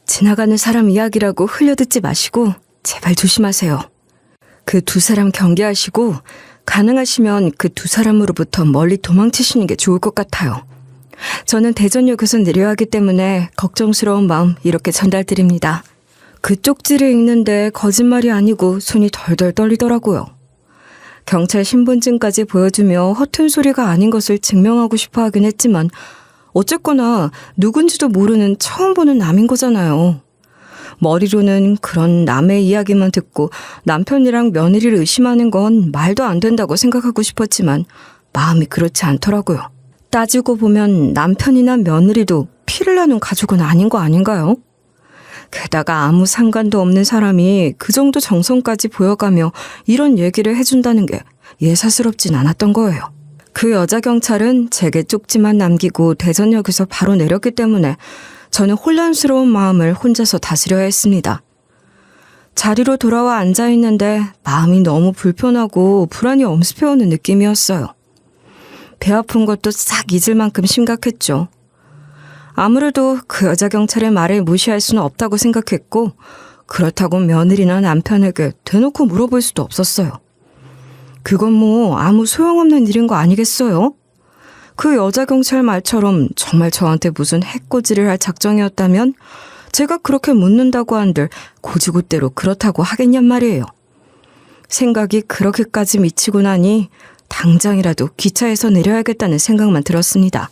지나가는 사람 이야기라고 흘려듣지 마시고 제발 조심하세요. 그 두 사람 경계하시고 가능하시면 그 두 사람으로부터 멀리 도망치시는 게 좋을 것 같아요. 저는 대전역에서 내려야 하기 때문에 걱정스러운 마음 이렇게 전달드립니다. 그 쪽지를 읽는데 거짓말이 아니고 손이 덜덜 떨리더라고요. 경찰 신분증까지 보여주며 허튼 소리가 아닌 것을 증명하고 싶어 하긴 했지만 어쨌거나 누군지도 모르는 처음 보는 남인 거잖아요. 머리로는 그런 남의 이야기만 듣고 남편이랑 며느리를 의심하는 건 말도 안 된다고 생각하고 싶었지만 마음이 그렇지 않더라고요. 따지고 보면 남편이나 며느리도 피를 나눈 가족은 아닌 거 아닌가요? 게다가 아무 상관도 없는 사람이 그 정도 정성까지 보여가며 이런 얘기를 해준다는 게 예사스럽진 않았던 거예요. 그 여자 경찰은 제게 쪽지만 남기고 대전역에서 바로 내렸기 때문에 저는 혼란스러운 마음을 혼자서 다스려야 했습니다. 자리로 돌아와 앉아있는데 마음이 너무 불편하고 불안이 엄습해오는 느낌이었어요. 배 아픈 것도 싹 잊을 만큼 심각했죠. 아무래도 그 여자 경찰의 말을 무시할 수는 없다고 생각했고 그렇다고 며느리나 남편에게 대놓고 물어볼 수도 없었어요. 그건 뭐 아무 소용없는 일인 거 아니겠어요? 그 여자 경찰 말처럼 정말 저한테 무슨 해코지를 할 작정이었다면 제가 그렇게 묻는다고 한들 고지고대로 그렇다고 하겠냔 말이에요. 생각이 그렇게까지 미치고 나니 당장이라도 기차에서 내려야겠다는 생각만 들었습니다.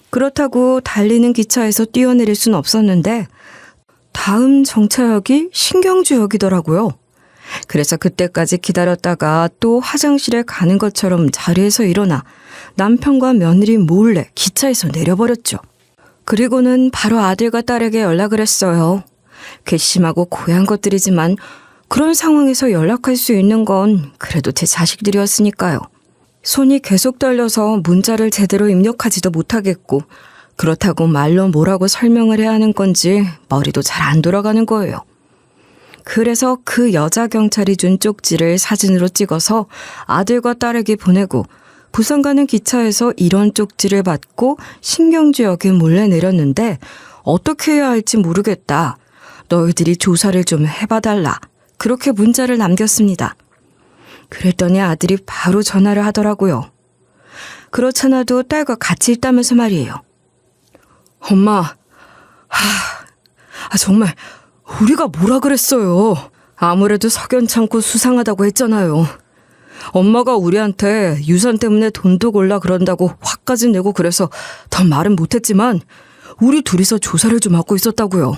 그렇다고 달리는 기차에서 뛰어내릴 순 없었는데 다음 정차역이 신경주역이더라고요. 그래서 그때까지 기다렸다가 또 화장실에 가는 것처럼 자리에서 일어나 남편과 며느리 몰래 기차에서 내려버렸죠. 그리고는 바로 아들과 딸에게 연락을 했어요. 괘씸하고 고얀 것들이지만 그런 상황에서 연락할 수 있는 건 그래도 제 자식들이었으니까요. 손이 계속 떨려서 문자를 제대로 입력하지도 못하겠고 그렇다고 말로 뭐라고 설명을 해야 하는 건지 머리도 잘 안 돌아가는 거예요. 그래서 그 여자 경찰이 준 쪽지를 사진으로 찍어서 아들과 딸에게 보내고 부산 가는 기차에서 이런 쪽지를 받고 신경주역에 몰래 내렸는데 어떻게 해야 할지 모르겠다. 너희들이 조사를 좀 해봐달라. 그렇게 문자를 남겼습니다. 그랬더니 아들이 바로 전화를 하더라고요. 그렇잖아도 딸과 같이 있다면서 말이에요. 엄마, 정말 우리가 뭐라 그랬어요. 아무래도 석연찮고 수상하다고 했잖아요. 엄마가 우리한테 유산 때문에 돈도 골라 그런다고 화까지 내고 그래서 더 말은 못했지만 우리 둘이서 조사를 좀 하고 있었다고요.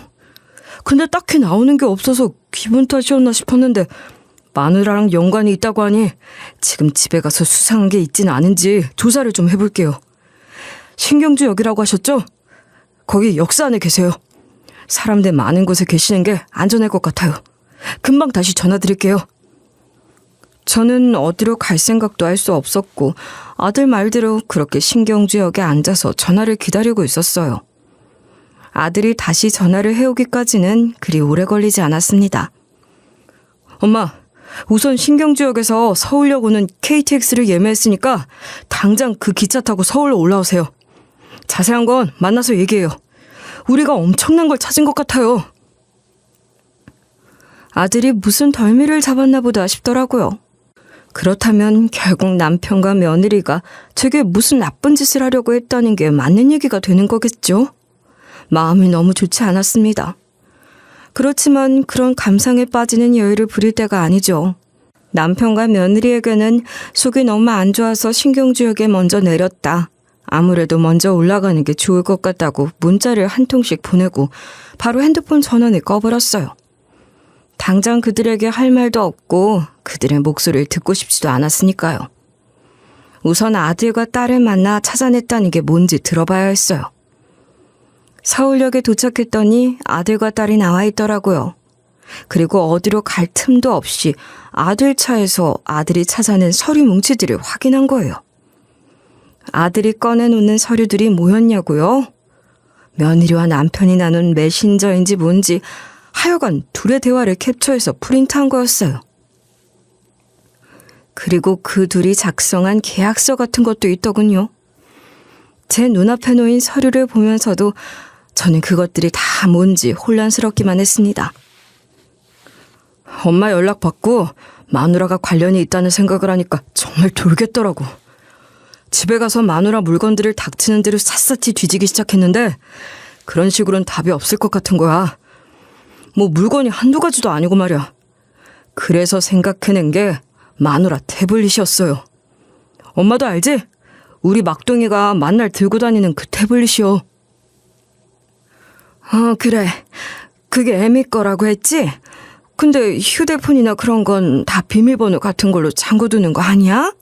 근데 딱히 나오는 게 없어서 기분 탓이었나 싶었는데 마누라랑 연관이 있다고 하니 지금 집에 가서 수상한 게 있지는 않은지 조사를 좀 해볼게요. 신경주역이라고 하셨죠? 거기 역사 안에 계세요. 사람들 많은 곳에 계시는 게 안전할 것 같아요. 금방 다시 전화드릴게요. 저는 어디로 갈 생각도 할 수 없었고 아들 말대로 그렇게 신경주역에 앉아서 전화를 기다리고 있었어요. 아들이 다시 전화를 해오기까지는 그리 오래 걸리지 않았습니다. 엄마, 우선 신경주역에서 서울역 오는 KTX를 예매했으니까 당장 그 기차 타고 서울로 올라오세요. 자세한 건 만나서 얘기해요. 우리가 엄청난 걸 찾은 것 같아요. 아들이 무슨 덜미를 잡았나 보다 싶더라고요. 그렇다면 결국 남편과 며느리가 제게 무슨 나쁜 짓을 하려고 했다는 게 맞는 얘기가 되는 거겠죠? 마음이 너무 좋지 않았습니다. 그렇지만 그런 감상에 빠지는 여유를 부릴 때가 아니죠. 남편과 며느리에게는 속이 너무 안 좋아서 신경주역에 먼저 내렸다. 아무래도 먼저 올라가는 게 좋을 것 같다고 문자를 한 통씩 보내고 바로 핸드폰 전원을 꺼버렸어요. 당장 그들에게 할 말도 없고 그들의 목소리를 듣고 싶지도 않았으니까요. 우선 아들과 딸을 만나 찾아냈다는 게 뭔지 들어봐야 했어요. 서울역에 도착했더니 아들과 딸이 나와 있더라고요. 그리고 어디로 갈 틈도 없이 아들 차에서 아들이 찾아낸 서류 뭉치들을 확인한 거예요. 아들이 꺼내놓는 서류들이 뭐였냐고요? 며느리와 남편이 나눈 메신저인지 뭔지 하여간 둘의 대화를 캡처해서 프린트한 거였어요. 그리고 그 둘이 작성한 계약서 같은 것도 있더군요. 제 눈앞에 놓인 서류를 보면서도 저는 그것들이 다 뭔지 혼란스럽기만 했습니다. 엄마 연락 받고 마누라가 관련이 있다는 생각을 하니까 정말 돌겠더라고. 집에 가서 마누라 물건들을 닥치는 대로 샅샅이 뒤지기 시작했는데 그런 식으로는 답이 없을 것 같은 거야. 뭐 물건이 한두 가지도 아니고 말이야. 그래서 생각해낸 게 마누라 태블릿이었어요. 엄마도 알지? 우리 막둥이가 만날 들고 다니는 그 태블릿이요. 그래. 그게 애미 거라고 했지? 근데 휴대폰이나 그런 건 다 비밀번호 같은 걸로 잠궈두는 거 아니야?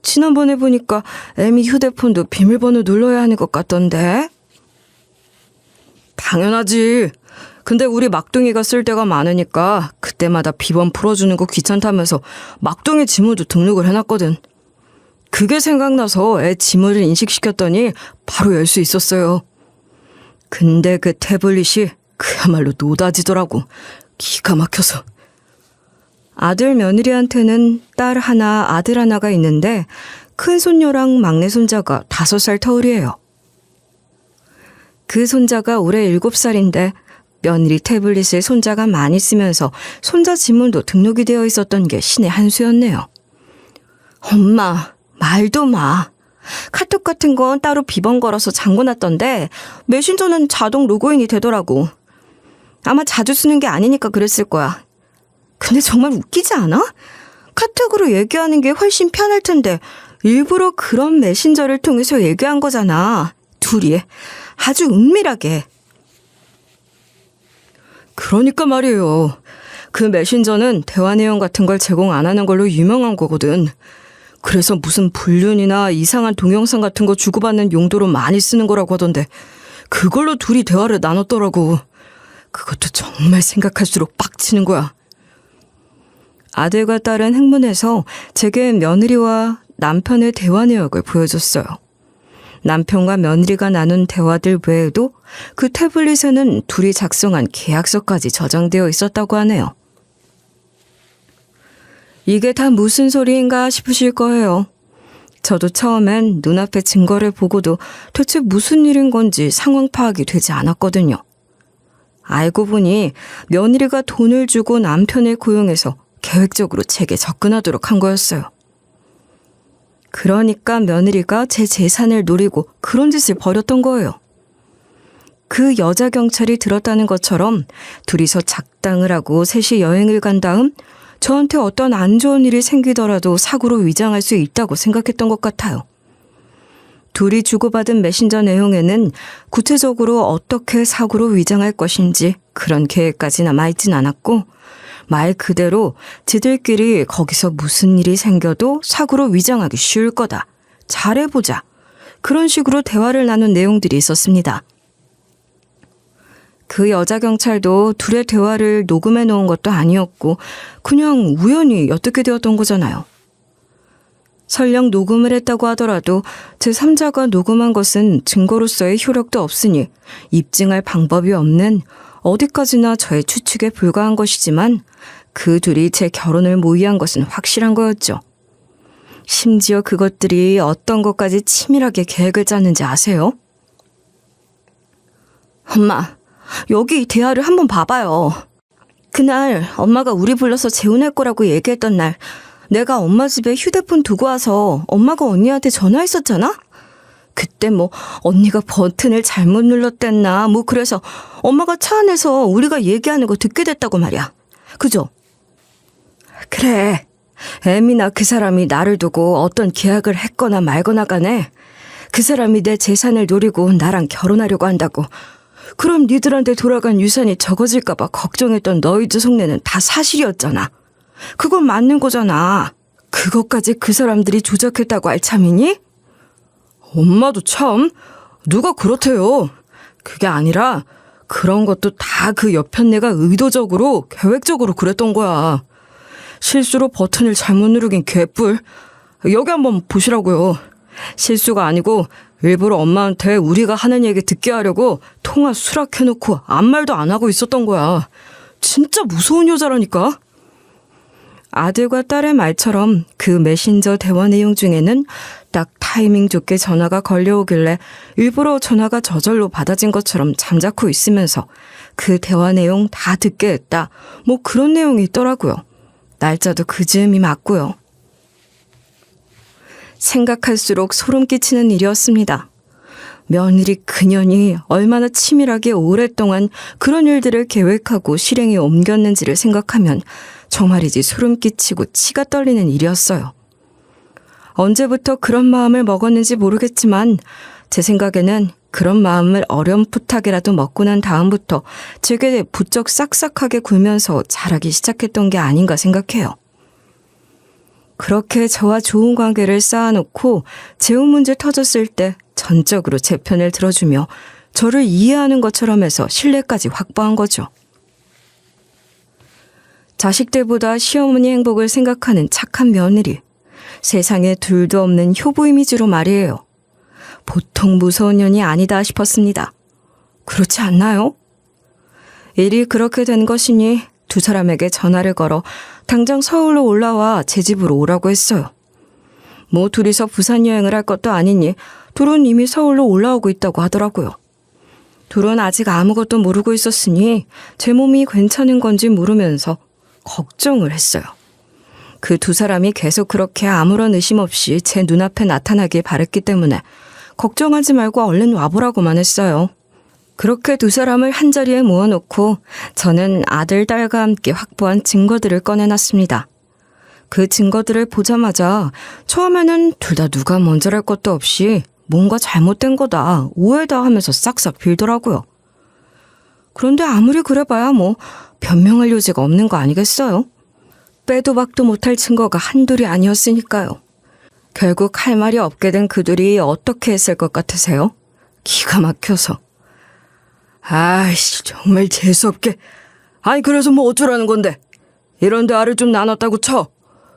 지난번에 보니까 애미 휴대폰도 비밀번호 눌러야 하는 것 같던데? 당연하지. 근데 우리 막둥이가 쓸 때가 많으니까 그때마다 비번 풀어주는 거 귀찮다면서 막둥이 지문도 등록을 해놨거든. 그게 생각나서 애 지문을 인식시켰더니 바로 열 수 있었어요. 근데 그 태블릿이 그야말로 노다지더라고. 기가 막혀서. 아들 며느리한테는 딸 하나, 아들 하나가 있는데 큰 손녀랑 막내 손자가 5살 터울이에요. 그 손자가 올해 7살인데 며느리 태블릿을 손자가 많이 쓰면서 손자 지문도 등록이 되어 있었던 게 신의 한 수였네요. 엄마, 말도 마. 카톡 같은 건 따로 비번 걸어서 잠궈놨던데 메신저는 자동 로그인이 되더라고. 아마 자주 쓰는 게 아니니까 그랬을 거야. 근데 정말 웃기지 않아? 카톡으로 얘기하는 게 훨씬 편할 텐데 일부러 그런 메신저를 통해서 얘기한 거잖아. 둘이 아주 은밀하게. 그러니까 말이에요. 그 메신저는 대화 내용 같은 걸 제공 안 하는 걸로 유명한 거거든. 그래서 무슨 불륜이나 이상한 동영상 같은 거 주고받는 용도로 많이 쓰는 거라고 하던데 그걸로 둘이 대화를 나눴더라고. 그것도 정말 생각할수록 빡치는 거야. 아들과 딸은 행문에서 제게 며느리와 남편의 대화 내역을 보여줬어요. 남편과 며느리가 나눈 대화들 외에도 그 태블릿에는 둘이 작성한 계약서까지 저장되어 있었다고 하네요. 이게 다 무슨 소리인가 싶으실 거예요. 저도 처음엔 눈앞의 증거를 보고도 대체 무슨 일인 건지 상황 파악이 되지 않았거든요. 알고 보니 며느리가 돈을 주고 남편을 고용해서 계획적으로 제게 접근하도록 한 거였어요. 그러니까 며느리가 제 재산을 노리고 그런 짓을 벌였던 거예요. 그 여자 경찰이 들었다는 것처럼 둘이서 작당을 하고 셋이 여행을 간 다음 저한테 어떤 안 좋은 일이 생기더라도 사고로 위장할 수 있다고 생각했던 것 같아요. 둘이 주고받은 메신저 내용에는 구체적으로 어떻게 사고로 위장할 것인지 그런 계획까지 남아있진 않았고 말 그대로 지들끼리 거기서 무슨 일이 생겨도 사고로 위장하기 쉬울 거다. 잘해보자. 그런 식으로 대화를 나눈 내용들이 있었습니다. 그 여자 경찰도 둘의 대화를 녹음해 놓은 것도 아니었고 그냥 우연히 엿듣게 되었던 거잖아요. 설령 녹음을 했다고 하더라도 제3자가 녹음한 것은 증거로서의 효력도 없으니 입증할 방법이 없는 어디까지나 저의 추측에 불과한 것이지만 그 둘이 제 결혼을 모의한 것은 확실한 거였죠. 심지어 그것들이 어떤 것까지 치밀하게 계획을 짰는지 아세요? 엄마, 여기 이 대화를 한번 봐봐요. 그날 엄마가 우리 불러서 재혼할 거라고 얘기했던 날 내가 엄마 집에 휴대폰 두고 와서 엄마가 언니한테 전화했었잖아? 그때 뭐 언니가 버튼을 잘못 눌렀댔나 뭐 그래서 엄마가 차 안에서 우리가 얘기하는 거 듣게 됐다고 말이야. 그죠? 그래. 애미나 그 사람이 나를 두고 어떤 계약을 했거나 말거나 간에 그 사람이 내 재산을 노리고 나랑 결혼하려고 한다고. 그럼 니들한테 돌아간 유산이 적어질까 봐 걱정했던 너희들 속내는 다 사실이었잖아. 그건 맞는 거잖아. 그것까지 그 사람들이 조작했다고 할 참이니? 엄마도 참 누가 그렇대요. 그게 아니라 그런 것도 다 그 여편네가 의도적으로 계획적으로 그랬던 거야. 실수로 버튼을 잘못 누르긴 개뿔. 여기 한번 보시라고요. 실수가 아니고 일부러 엄마한테 우리가 하는 얘기 듣게 하려고 통화 수락해놓고 아무 말도 안 하고 있었던 거야. 진짜 무서운 여자라니까. 아들과 딸의 말처럼 그 메신저 대화 내용 중에는 딱 타이밍 좋게 전화가 걸려오길래 일부러 전화가 저절로 받아진 것처럼 잠자코 있으면서 그 대화 내용 다 듣게 했다. 뭐 그런 내용이 있더라고요. 날짜도 그 즈음이 맞고요. 생각할수록 소름 끼치는 일이었습니다. 며느리 그년이 얼마나 치밀하게 오랫동안 그런 일들을 계획하고 실행에 옮겼는지를 생각하면 정말이지 소름 끼치고 치가 떨리는 일이었어요. 언제부터 그런 마음을 먹었는지 모르겠지만 제 생각에는 그런 마음을 어렴풋하게라도 먹고 난 다음부터 제게 부쩍 싹싹하게 굴면서 자라기 시작했던 게 아닌가 생각해요. 그렇게 저와 좋은 관계를 쌓아놓고 재혼 문제 터졌을 때 전적으로 제 편을 들어주며 저를 이해하는 것처럼 해서 신뢰까지 확보한 거죠. 자식들보다 시어머니 행복을 생각하는 착한 며느리. 세상에 둘도 없는 효부 이미지로 말이에요. 보통 무서운 년이 아니다 싶었습니다. 그렇지 않나요? 일이 그렇게 된 것이니 두 사람에게 전화를 걸어 당장 서울로 올라와 제 집으로 오라고 했어요. 뭐 둘이서 부산 여행을 할 것도 아니니 둘은 이미 서울로 올라오고 있다고 하더라고요. 둘은 아직 아무것도 모르고 있었으니 제 몸이 괜찮은 건지 물으면서 걱정을 했어요. 그 두 사람이 계속 그렇게 아무런 의심 없이 제 눈앞에 나타나길 바랬기 때문에 걱정하지 말고 얼른 와보라고만 했어요. 그렇게 두 사람을 한자리에 모아놓고 저는 아들, 딸과 함께 확보한 증거들을 꺼내놨습니다. 그 증거들을 보자마자 처음에는 둘 다 누가 먼저랄 것도 없이 뭔가 잘못된 거다, 오해다 하면서 싹싹 빌더라고요. 그런데 아무리 그래봐야 뭐 변명할 여지가 없는 거 아니겠어요? 빼도 박도 못할 증거가 한둘이 아니었으니까요. 결국 할 말이 없게 된 그들이 어떻게 했을 것 같으세요? 기가 막혀서. 아이씨, 정말 재수없게. 아니 그래서 뭐 어쩌라는 건데. 이런데 알을 좀 나눴다고 쳐.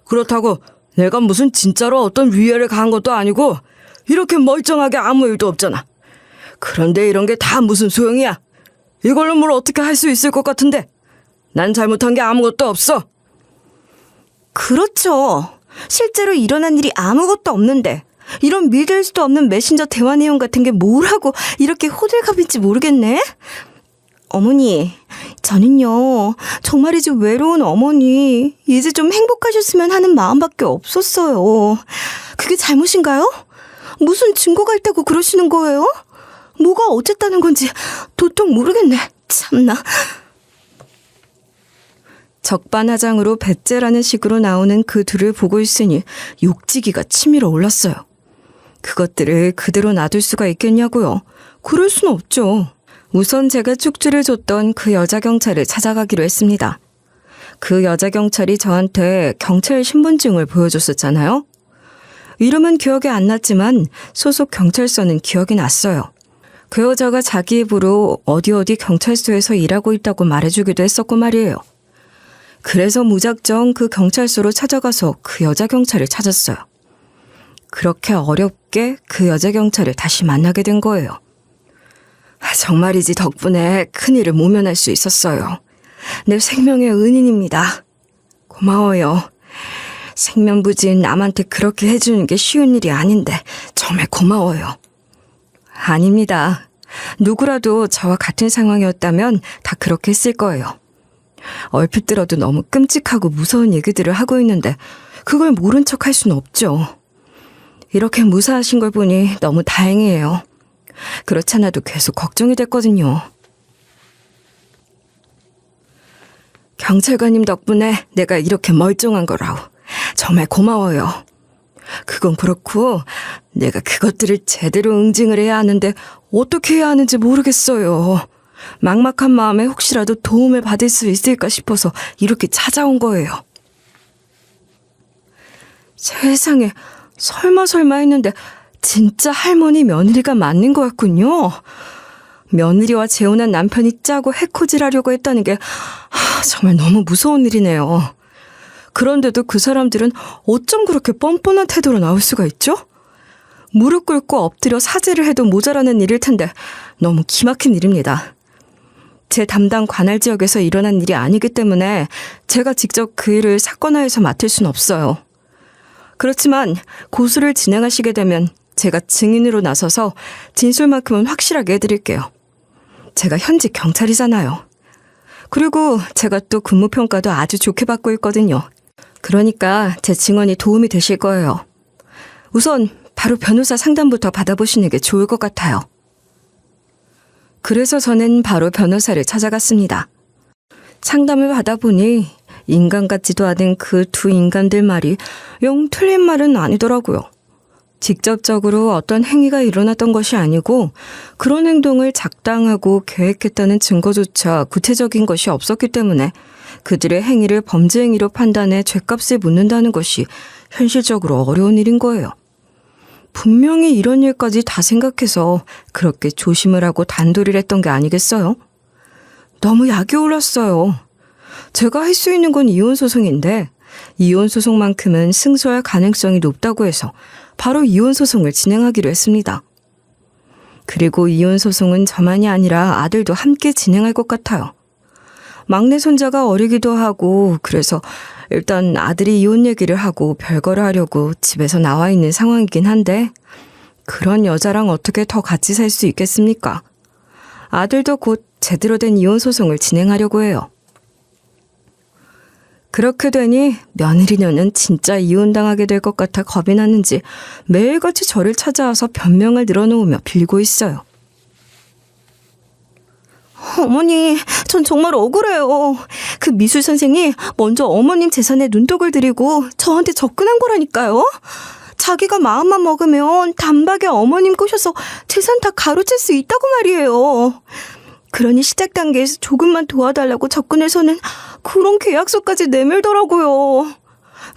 그렇다고 내가 무슨 진짜로 어떤 위해를 가한 것도 아니고 이렇게 멀쩡하게 아무 일도 없잖아. 그런데 이런 게 다 무슨 소용이야. 이걸로 뭘 어떻게 할 수 있을 것 같은데. 난 잘못한 게 아무것도 없어. 그렇죠. 실제로 일어난 일이 아무것도 없는데 이런 믿을 수도 없는 메신저 대화 내용 같은 게 뭐라고 이렇게 호들갑인지 모르겠네. 어머니, 저는요 정말이지 외로운 어머니 이제 좀 행복하셨으면 하는 마음밖에 없었어요. 그게 잘못인가요? 무슨 증거가 있다고 그러시는 거예요? 뭐가 어쨌다는 건지 도통 모르겠네. 참나. 적반하장으로 배째라는 식으로 나오는 그 둘을 보고 있으니 욕지기가 치밀어 올랐어요. 그것들을 그대로 놔둘 수가 있겠냐고요. 그럴 순 없죠. 우선 제가 쪽지를 줬던 그 여자 경찰을 찾아가기로 했습니다. 그 여자 경찰이 저한테 경찰 신분증을 보여줬었잖아요. 이름은 기억이 안 났지만 소속 경찰서는 기억이 났어요. 그 여자가 자기 입으로 어디 경찰서에서 일하고 있다고 말해주기도 했었고 말이에요. 그래서 무작정 그 경찰서로 찾아가서 그 여자 경찰을 찾았어요. 그렇게 어렵게 그 여자 경찰을 다시 만나게 된 거예요. 정말이지 덕분에 큰일을 모면할 수 있었어요. 내 생명의 은인입니다. 고마워요. 생면부진 남한테 그렇게 해주는 게 쉬운 일이 아닌데 정말 고마워요. 아닙니다. 누구라도 저와 같은 상황이었다면 다 그렇게 했을 거예요. 얼핏 들어도 너무 끔찍하고 무서운 얘기들을 하고 있는데 그걸 모른 척 할 수는 없죠. 이렇게 무사하신 걸 보니 너무 다행이에요. 그렇지 않아도 계속 걱정이 됐거든요. 경찰관님 덕분에 내가 이렇게 멀쩡한 거라고. 정말 고마워요. 그건 그렇고 내가 그것들을 제대로 응징을 해야 하는데 어떻게 해야 하는지 모르겠어요. 막막한 마음에 혹시라도 도움을 받을 수 있을까 싶어서 이렇게 찾아온 거예요. 세상에, 설마 했는데 진짜 할머니 며느리가 맞는 거였군요. 며느리와 재혼한 남편이 짜고 해코지하려고 했다는 게 정말 너무 무서운 일이네요. 그런데도 그 사람들은 어쩜 그렇게 뻔뻔한 태도로 나올 수가 있죠? 무릎 꿇고 엎드려 사죄를 해도 모자라는 일일 텐데 너무 기막힌 일입니다. 제 담당 관할 지역에서 일어난 일이 아니기 때문에 제가 직접 그 일을 사건화해서 맡을 순 없어요. 그렇지만 고소를 진행하시게 되면 제가 증인으로 나서서 진술만큼은 확실하게 해드릴게요. 제가 현직 경찰이잖아요. 그리고 제가 또 근무평가도 아주 좋게 받고 있거든요. 그러니까 제 증언이 도움이 되실 거예요. 우선 바로 변호사 상담부터 받아보시는 게 좋을 것 같아요. 그래서 저는 바로 변호사를 찾아갔습니다. 상담을 받아보니 인간 같지도 않은 그 두 인간들 말이 영 틀린 말은 아니더라고요. 직접적으로 어떤 행위가 일어났던 것이 아니고 그런 행동을 작당하고 계획했다는 증거조차 구체적인 것이 없었기 때문에 그들의 행위를 범죄 행위로 판단해 죗값을 묻는다는 것이 현실적으로 어려운 일인 거예요. 분명히 이런 일까지 다 생각해서 그렇게 조심을 하고 단도리를 했던 게 아니겠어요? 너무 약이 올랐어요. 제가 할 수 있는 건 이혼소송인데 이혼소송만큼은 승소할 가능성이 높다고 해서 바로 이혼소송을 진행하기로 했습니다. 그리고 이혼소송은 저만이 아니라 아들도 함께 진행할 것 같아요. 막내 손자가 어리기도 하고 그래서 일단 아들이 이혼 얘기를 하고 별거를 하려고 집에서 나와 있는 상황이긴 한데 그런 여자랑 어떻게 더 같이 살 수 있겠습니까? 아들도 곧 제대로 된 이혼소송을 진행하려고 해요. 그렇게 되니 며느리녀는 진짜 이혼당하게 될 것 같아 겁이 났는지 매일같이 저를 찾아와서 변명을 늘어놓으며 빌고 있어요. 어머니, 전 정말 억울해요. 그 미술 선생이 먼저 어머님 재산에 눈독을 들이고 저한테 접근한 거라니까요. 자기가 마음만 먹으면 단박에 어머님 꼬셔서 재산 다 가로챌 수 있다고 말이에요. 그러니 시작 단계에서 조금만 도와달라고 접근해서는 그런 계약서까지 내밀더라고요.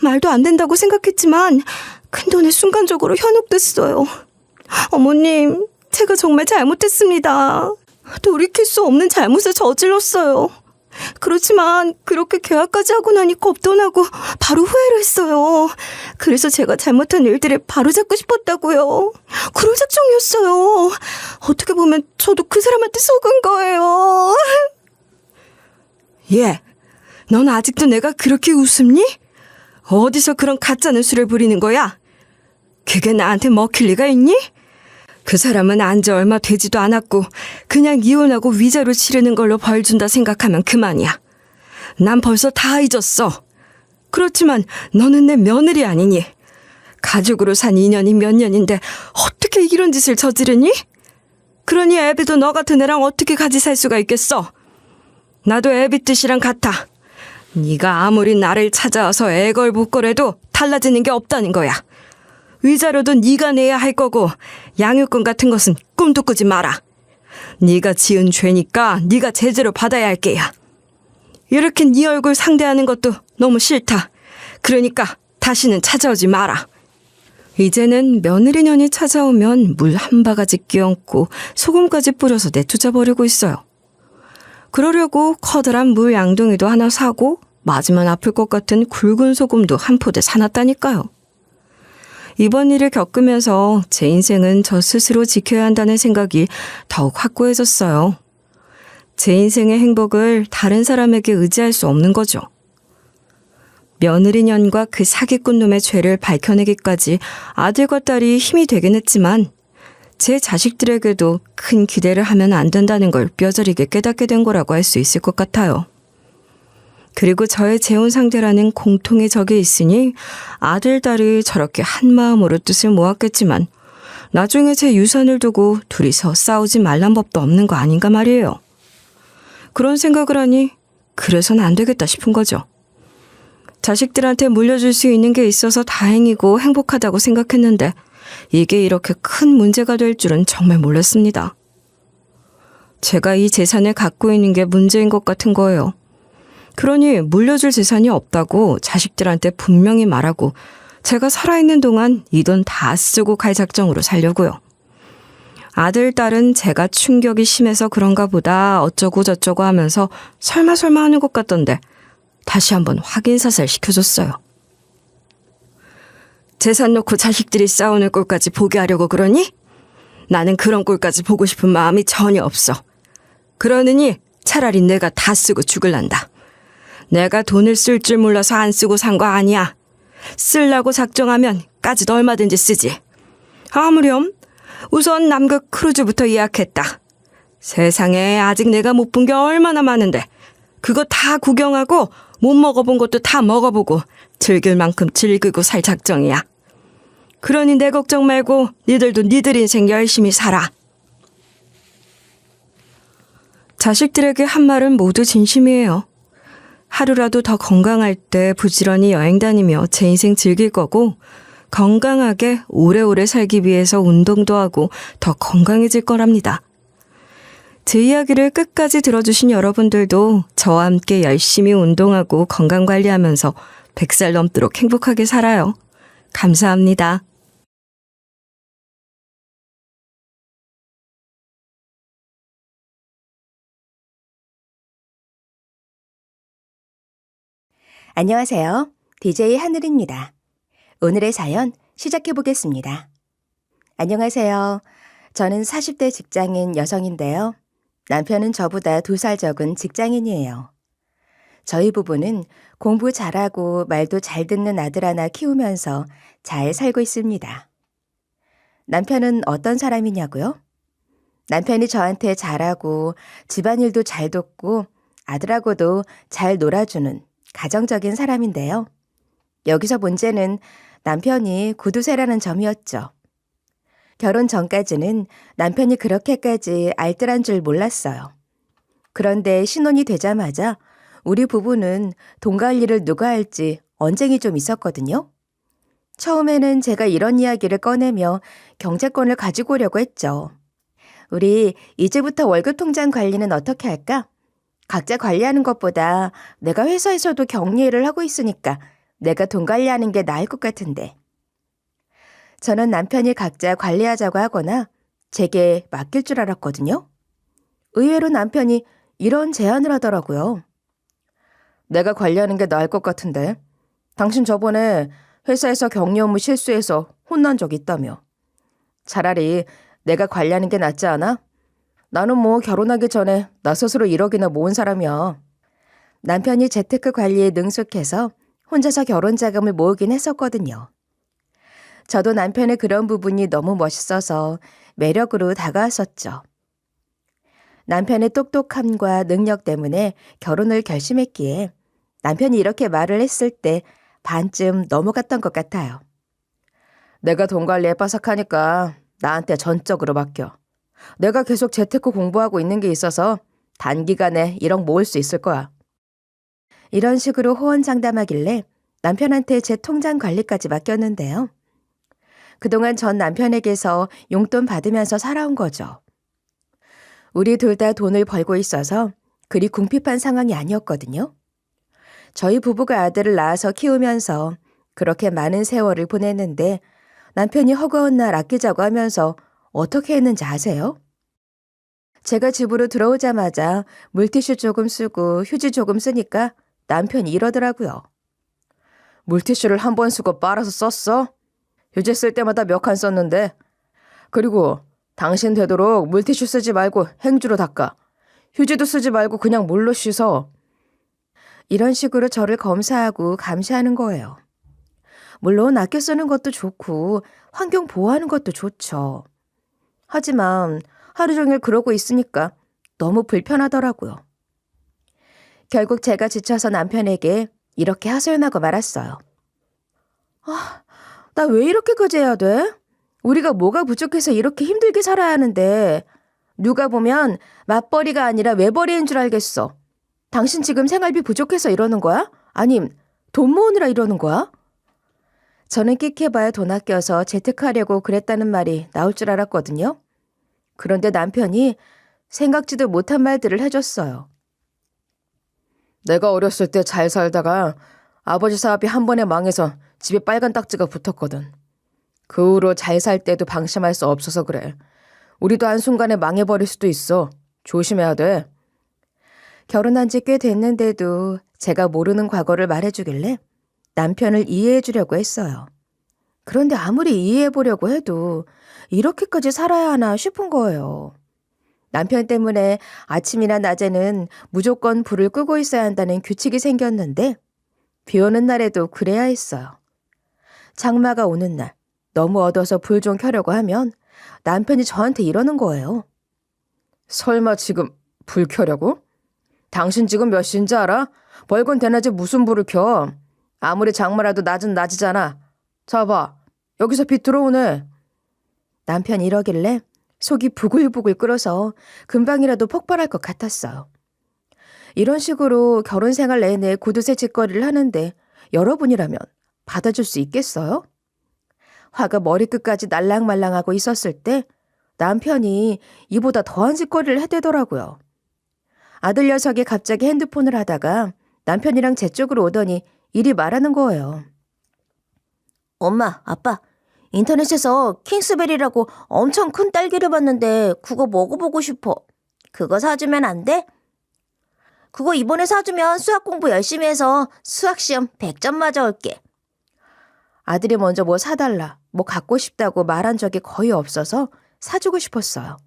말도 안 된다고 생각했지만 큰돈에 순간적으로 현혹됐어요. 어머님, 제가 정말 잘못했습니다. 돌이킬 수 없는 잘못을 저질렀어요. 그렇지만 그렇게 계약까지 하고 나니 겁도 나고 바로 후회를 했어요. 그래서 제가 잘못한 일들을 바로잡고 싶었다고요. 그럴 작정이었어요. 어떻게 보면 저도 그 사람한테 속은 거예요. 예, 넌 아직도 내가 그렇게 웃음니? 어디서 그런 가짜 뉴스를 부리는 거야? 그게 나한테 먹힐 리가 있니? 그 사람은 안지 얼마 되지도 않았고 그냥 이혼하고 위자료 치르는 걸로 벌 준다 생각하면 그만이야. 난 벌써 다 잊었어. 그렇지만 너는 내 며느리 아니니? 가족으로 산 인연이 몇 년인데 어떻게 이런 짓을 저지르니? 그러니 애비도 너 같은 애랑 어떻게 같이 살 수가 있겠어? 나도 애비 뜻이랑 같아. 네가 아무리 나를 찾아와서 애걸복걸해도 달라지는 게 없다는 거야. 위자료도 네가 내야 할 거고 양육권 같은 것은 꿈도 꾸지 마라. 네가 지은 죄니까 네가 제대로 받아야 할 게야. 이렇게 네 얼굴 상대하는 것도 너무 싫다. 그러니까 다시는 찾아오지 마라. 이제는 며느리년이 찾아오면 물 한 바가지 끼얹고 소금까지 뿌려서 내쫓아버리고 있어요. 그러려고 커다란 물 양동이도 하나 사고 맞으면 아플 것 같은 굵은 소금도 한 포대 사놨다니까요. 이번 일을 겪으면서 제 인생은 저 스스로 지켜야 한다는 생각이 더욱 확고해졌어요. 제 인생의 행복을 다른 사람에게 의지할 수 없는 거죠. 며느리년과 그 사기꾼 놈의 죄를 밝혀내기까지 아들과 딸이 힘이 되긴 했지만 제 자식들에게도 큰 기대를 하면 안 된다는 걸 뼈저리게 깨닫게 된 거라고 할 수 있을 것 같아요. 그리고 저의 재혼 상대라는 공통의 적이 있으니 아들, 딸이 저렇게 한 마음으로 뜻을 모았겠지만 나중에 제 유산을 두고 둘이서 싸우지 말란 법도 없는 거 아닌가 말이에요. 그런 생각을 하니 그래서는 안 되겠다 싶은 거죠. 자식들한테 물려줄 수 있는 게 있어서 다행이고 행복하다고 생각했는데 이게 이렇게 큰 문제가 될 줄은 정말 몰랐습니다. 제가 이 재산을 갖고 있는 게 문제인 것 같은 거예요. 그러니 물려줄 재산이 없다고 자식들한테 분명히 말하고 제가 살아있는 동안 이 돈 다 쓰고 갈 작정으로 살려고요. 아들, 딸은 제가 충격이 심해서 그런가 보다 어쩌고 저쩌고 하면서 설마 하는 것 같던데 다시 한번 확인사살 시켜줬어요. 재산 놓고 자식들이 싸우는 꼴까지 보게 하려고 그러니? 나는 그런 꼴까지 보고 싶은 마음이 전혀 없어. 그러느니 차라리 내가 다 쓰고 죽을란다. 내가 돈을 쓸 줄 몰라서 안 쓰고 산 거 아니야. 쓰려고 작정하면 까짓 얼마든지 쓰지. 아무렴 우선 남극 크루즈부터 예약했다. 세상에 아직 내가 못 본 게 얼마나 많은데 그거 다 구경하고 못 먹어본 것도 다 먹어보고 즐길 만큼 즐기고 살 작정이야. 그러니 내 걱정 말고 니들도 니들 인생 열심히 살아. 자식들에게 한 말은 모두 진심이에요. 하루라도 더 건강할 때 부지런히 여행 다니며 제 인생 즐길 거고, 건강하게 오래오래 살기 위해서 운동도 하고 더 건강해질 거랍니다. 제 이야기를 끝까지 들어주신 여러분들도 저와 함께 열심히 운동하고 건강 관리하면서 100살 넘도록 행복하게 살아요. 감사합니다. 안녕하세요. DJ 하늘입니다. 오늘의 사연 시작해 보겠습니다. 안녕하세요. 저는 40대 직장인 여성인데요. 남편은 저보다 2살 적은 직장인이에요. 저희 부부는 공부 잘하고 말도 잘 듣는 아들 하나 키우면서 잘 살고 있습니다. 남편은 어떤 사람이냐고요? 남편이 저한테 잘하고 집안일도 잘 돕고 아들하고도 잘 놀아주는 가정적인 사람인데요. 여기서 문제는 남편이 구두쇠라는 점이었죠. 결혼 전까지는 남편이 그렇게까지 알뜰한 줄 몰랐어요. 그런데 신혼이 되자마자 우리 부부는 돈 관리를 누가 할지 언쟁이 좀 있었거든요. 처음에는 제가 이런 이야기를 꺼내며 경제권을 가지고 오려고 했죠. 우리 이제부터 월급 통장 관리는 어떻게 할까? 각자 관리하는 것보다 내가 회사에서도 격리일을 하고 있으니까 내가 돈 관리하는 게 나을 것 같은데. 저는 남편이 각자 관리하자고 하거나 제게 맡길 줄 알았거든요. 의외로 남편이 이런 제안을 하더라고요. 내가 관리하는 게 나을 것 같은데. 당신 저번에 회사에서 격리 업무 실수해서 혼난 적 있다며. 차라리 내가 관리하는 게 낫지 않아? 나는 뭐 결혼하기 전에 나 스스로 1억이나 모은 사람이야. 남편이 재테크 관리에 능숙해서 혼자서 결혼 자금을 모으긴 했었거든요. 저도 남편의 그런 부분이 너무 멋있어서 매력으로 다가왔었죠. 남편의 똑똑함과 능력 때문에 결혼을 결심했기에 남편이 이렇게 말을 했을 때 반쯤 넘어갔던 것 같아요. 내가 돈 관리에 빠삭하니까 나한테 전적으로 맡겨. 내가 계속 재테크 공부하고 있는 게 있어서 단기간에 1억 모을 수 있을 거야. 이런 식으로 호언장담하길래 남편한테 제 통장 관리까지 맡겼는데요. 그동안 전 남편에게서 용돈 받으면서 살아온 거죠. 우리 둘 다 돈을 벌고 있어서 그리 궁핍한 상황이 아니었거든요. 저희 부부가 아들을 낳아서 키우면서 그렇게 많은 세월을 보냈는데 남편이 허구한 날 아끼자고 하면서 어떻게 했는지 아세요? 제가 집으로 들어오자마자 물티슈 조금 쓰고 휴지 조금 쓰니까 남편이 이러더라고요. 물티슈를 한 번 쓰고 빨아서 썼어? 휴지 쓸 때마다 몇 칸 썼는데. 그리고 당신 되도록 물티슈 쓰지 말고 행주로 닦아. 휴지도 쓰지 말고 그냥 물로 씻어. 이런 식으로 저를 검사하고 감시하는 거예요. 물론 아껴 쓰는 것도 좋고 환경 보호하는 것도 좋죠. 하지만 하루 종일 그러고 있으니까 너무 불편하더라고요. 결국 제가 지쳐서 남편에게 이렇게 하소연하고 말았어요. 나 왜 이렇게까지 해야 돼? 우리가 뭐가 부족해서 이렇게 힘들게 살아야 하는데 누가 보면 맞벌이가 아니라 외벌이인 줄 알겠어. 당신 지금 생활비 부족해서 이러는 거야? 아님 돈 모으느라 이러는 거야? 저는 끽해봐야 돈 아껴서 재테크하려고 그랬다는 말이 나올 줄 알았거든요. 그런데 남편이 생각지도 못한 말들을 해줬어요. 내가 어렸을 때 잘 살다가 아버지 사업이 한 번에 망해서 집에 빨간 딱지가 붙었거든. 그 후로 잘 살 때도 방심할 수 없어서 그래. 우리도 한순간에 망해버릴 수도 있어. 조심해야 돼. 결혼한 지 꽤 됐는데도 제가 모르는 과거를 말해주길래 남편을 이해해 주려고 했어요. 그런데 아무리 이해해 보려고 해도 이렇게까지 살아야 하나 싶은 거예요. 남편 때문에 아침이나 낮에는 무조건 불을 끄고 있어야 한다는 규칙이 생겼는데 비 오는 날에도 그래야 했어요. 장마가 오는 날 너무 어두워서 불 좀 켜려고 하면 남편이 저한테 이러는 거예요. 설마 지금 불 켜려고? 당신 지금 몇 시인지 알아? 벌건 대낮에 무슨 불을 켜? 아무리 장마라도 낮은 낮이잖아. 자 봐. 여기서 빛 들어오네. 남편이 이러길래 속이 부글부글 끓어서 금방이라도 폭발할 것 같았어요. 이런 식으로 결혼 생활 내내 구두쇠 짓거리를 하는데 여러분이라면 받아줄 수 있겠어요? 화가 머리끝까지 날랑말랑하고 있었을 때 남편이 이보다 더한 짓거리를 해대더라고요. 아들 녀석이 갑자기 핸드폰을 하다가 남편이랑 제 쪽으로 오더니 이리 말하는 거예요. 엄마, 아빠, 인터넷에서 킹스베리라고 엄청 큰 딸기를 봤는데 그거 먹어보고 싶어. 그거 사주면 안 돼? 그거 이번에 사주면 수학 공부 열심히 해서 수학시험 100점 맞아올게. 아들이 먼저 뭐 사달라, 뭐 갖고 싶다고 말한 적이 거의 없어서 사주고 싶었어요.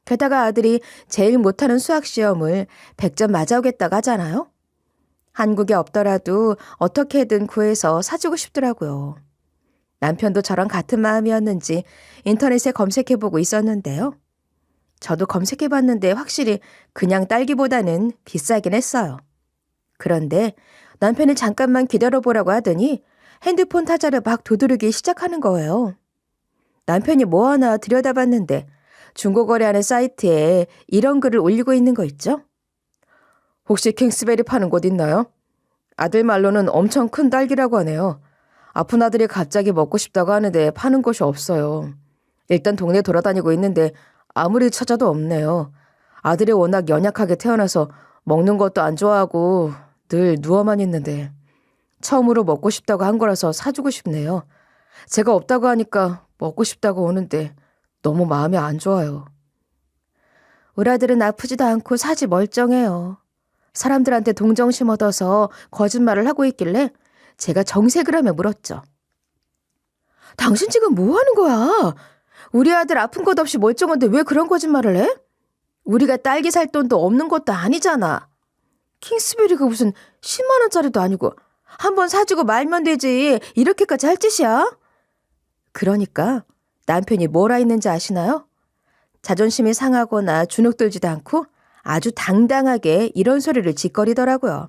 게다가 아들이 제일 못하는 수학시험을 100점 맞아오겠다고 하잖아요. 한국에 없더라도 어떻게든 구해서 사주고 싶더라고요. 남편도 저랑 같은 마음이었는지 인터넷에 검색해보고 있었는데요. 저도 검색해봤는데 확실히 그냥 딸기보다는 비싸긴 했어요. 그런데 남편이 잠깐만 기다려보라고 하더니 핸드폰 타자를 막 두드리기 시작하는 거예요. 남편이 뭐 하나 들여다봤는데 중고거래하는 사이트에 이런 글을 올리고 있는 거 있죠? 혹시 킹스베리 파는 곳 있나요? 아들 말로는 엄청 큰 딸기라고 하네요. 아픈 아들이 갑자기 먹고 싶다고 하는데 파는 곳이 없어요. 일단 동네 돌아다니고 있는데 아무리 찾아도 없네요. 아들이 워낙 연약하게 태어나서 먹는 것도 안 좋아하고 늘 누워만 있는데 처음으로 먹고 싶다고 한 거라서 사주고 싶네요. 제가 없다고 하니까 먹고 싶다고 오는데 너무 마음이 안 좋아요. 우리 아들은 아프지도 않고 사지 멀쩡해요. 사람들한테 동정심 얻어서 거짓말을 하고 있길래 제가 정색을 하며 물었죠. 당신 지금 뭐 하는 거야? 우리 아들 아픈 것 없이 멀쩡한데 왜 그런 거짓말을 해? 우리가 딸기 살 돈도 없는 것도 아니잖아. 킹스베리가 무슨 10만 원짜리도 아니고 한번 사주고 말면 되지 이렇게까지 할 짓이야? 그러니까 남편이 뭐라 했는지 아시나요? 자존심이 상하거나 주눅들지도 않고 아주 당당하게 이런 소리를 짓거리더라고요.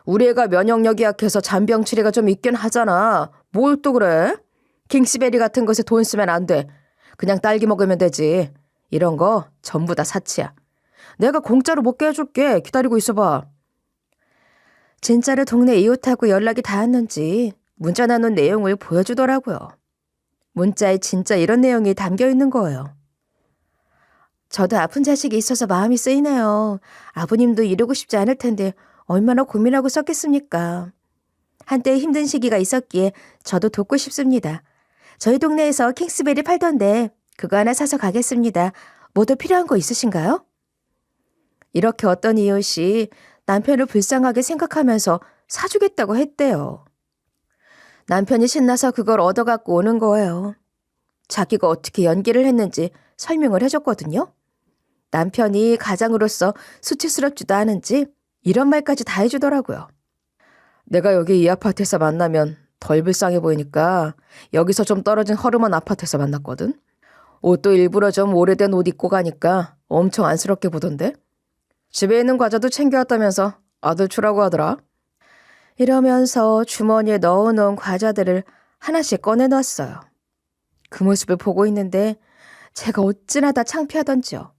우리 애가 면역력이 약해서 잔병치레가 좀 있긴 하잖아. 뭘 또 그래? 킹스베리 같은 것에 돈 쓰면 안 돼. 그냥 딸기 먹으면 되지. 이런 거 전부 다 사치야. 내가 공짜로 먹게 해줄게. 기다리고 있어봐. 진짜로 동네 이웃하고 연락이 닿았는지 문자 나눈 내용을 보여주더라고요. 문자에 진짜 이런 내용이 담겨 있는 거예요. 저도 아픈 자식이 있어서 마음이 쓰이네요. 아버님도 이러고 싶지 않을 텐데 얼마나 고민하고 썼겠습니까. 한때 힘든 시기가 있었기에 저도 돕고 싶습니다. 저희 동네에서 킹스베리 팔던데 그거 하나 사서 가겠습니다. 뭐도 필요한 거 있으신가요? 이렇게 어떤 이웃이 남편을 불쌍하게 생각하면서 사주겠다고 했대요. 남편이 신나서 그걸 얻어갖고 오는 거예요. 자기가 어떻게 연기를 했는지 설명을 해줬거든요. 남편이 가장으로서 수치스럽지도 않은지 이런 말까지 다 해주더라고요. 내가 여기 이 아파트에서 만나면 덜 불쌍해 보이니까 여기서 좀 떨어진 허름한 아파트에서 만났거든. 옷도 일부러 좀 오래된 옷 입고 가니까 엄청 안쓰럽게 보던데. 집에 있는 과자도 챙겨왔다면서 아들 주라고 하더라. 이러면서 주머니에 넣어놓은 과자들을 하나씩 꺼내놨어요. 그 모습을 보고 있는데 제가 어찌나 다 창피하던지요.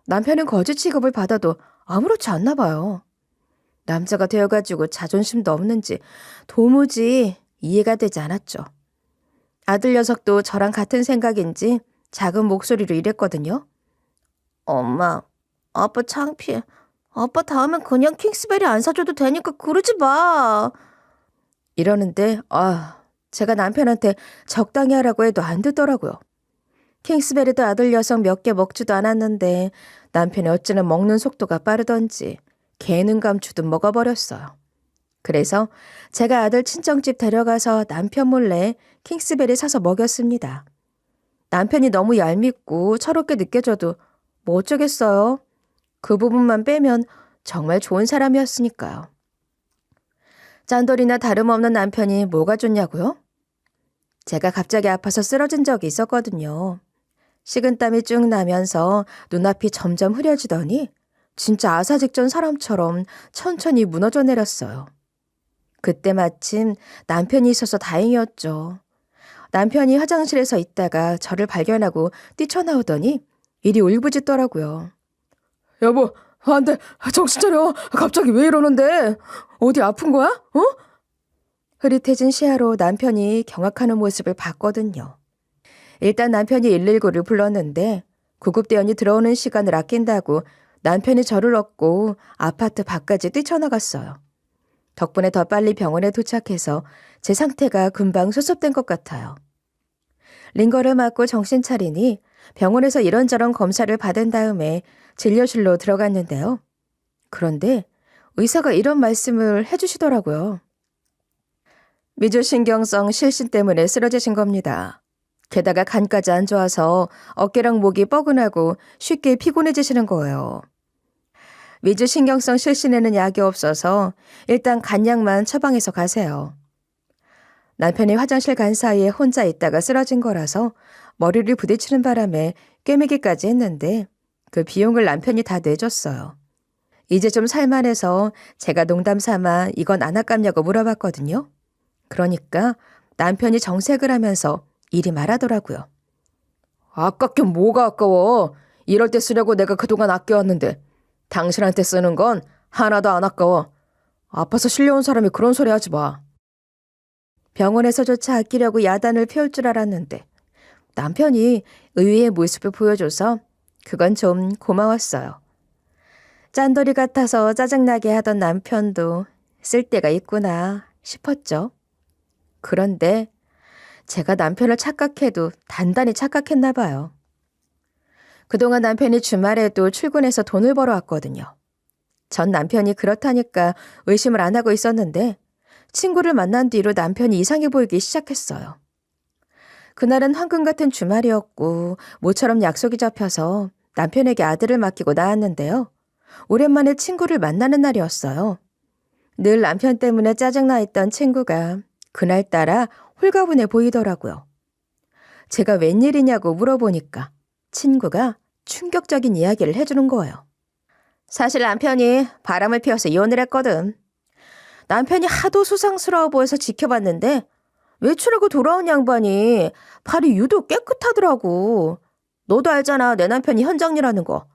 남편은 거지 취급을 받아도 아무렇지 않나 봐요. 남자가 되어가지고 자존심도 없는지 도무지 이해가 되지 않았죠. 아들 녀석도 저랑 같은 생각인지 작은 목소리로 이랬거든요. 엄마, 아빠 창피해. 아빠 다음엔 그냥 킹스베리 안 사줘도 되니까 그러지 마. 이러는데 제가 남편한테 적당히 하라고 해도 안 듣더라고요. 킹스베리도 아들 녀석 몇 개 먹지도 않았는데 남편이 어찌나 먹는 속도가 빠르던지 개는 감추듯 먹어버렸어요. 그래서 제가 아들 친정집 데려가서 남편 몰래 킹스베리 사서 먹였습니다. 남편이 너무 얄밉고 철없게 느껴져도 뭐 어쩌겠어요. 그 부분만 빼면 정말 좋은 사람이었으니까요. 짠돌이나 다름없는 남편이 뭐가 좋냐고요? 제가 갑자기 아파서 쓰러진 적이 있었거든요. 식은땀이 쭉 나면서 눈앞이 점점 흐려지더니 진짜 아사직전 사람처럼 천천히 무너져 내렸어요. 그때 마침 남편이 있어서 다행이었죠. 남편이 화장실에서 있다가 저를 발견하고 뛰쳐나오더니 이리 울부짖더라고요. 여보, 안 돼. 정신 차려. 갑자기 왜 이러는데? 어디 아픈 거야? 어? 흐릿해진 시야로 남편이 경악하는 모습을 봤거든요. 일단 남편이 119를 불렀는데 구급대원이 들어오는 시간을 아낀다고 남편이 저를 얻고 아파트 밖까지 뛰쳐나갔어요. 덕분에 더 빨리 병원에 도착해서 제 상태가 금방 수습된 것 같아요. 링거를 맞고 정신 차리니 병원에서 이런저런 검사를 받은 다음에 진료실로 들어갔는데요. 그런데 의사가 이런 말씀을 해주시더라고요. 미주신경성 실신 때문에 쓰러지신 겁니다. 게다가 간까지 안 좋아서 어깨랑 목이 뻐근하고 쉽게 피곤해지시는 거예요. 미주신경성 실신에는 약이 없어서 일단 간약만 처방해서 가세요. 남편이 화장실 간 사이에 혼자 있다가 쓰러진 거라서 머리를 부딪히는 바람에 꿰매기까지 했는데 그 비용을 남편이 다 내줬어요. 이제 좀 살만해서 제가 농담 삼아 이건 안 아깝냐고 물어봤거든요. 그러니까 남편이 정색을 하면서 이리 말하더라고요. 아깝긴 뭐가 아까워. 이럴 때 쓰려고 내가 그동안 아껴왔는데 당신한테 쓰는 건 하나도 안 아까워. 아파서 실려온 사람이 그런 소리 하지 마. 병원에서조차 아끼려고 야단을 피울 줄 알았는데 남편이 의외의 모습을 보여줘서 그건 좀 고마웠어요. 짠돌이 같아서 짜증나게 하던 남편도 쓸 때가 있구나 싶었죠. 그런데 제가 남편을 착각해도 단단히 착각했나 봐요. 그동안 남편이 주말에도 출근해서 돈을 벌어왔거든요. 전 남편이 그렇다니까 의심을 안 하고 있었는데 친구를 만난 뒤로 남편이 이상해 보이기 시작했어요. 그날은 황금 같은 주말이었고 모처럼 약속이 잡혀서 남편에게 아들을 맡기고 나왔는데요. 오랜만에 친구를 만나는 날이었어요. 늘 남편 때문에 짜증나 있던 친구가 그날따라 홀가분해 보이더라고요. 제가 웬일이냐고 물어보니까 친구가 충격적인 이야기를 해주는 거예요. 사실 남편이 바람을 피워서 이혼을 했거든. 남편이 하도 수상스러워 보여서 지켜봤는데 외출하고 돌아온 양반이 발이 유독 깨끗하더라고. 너도 알잖아, 내 남편이 현장일하는 거.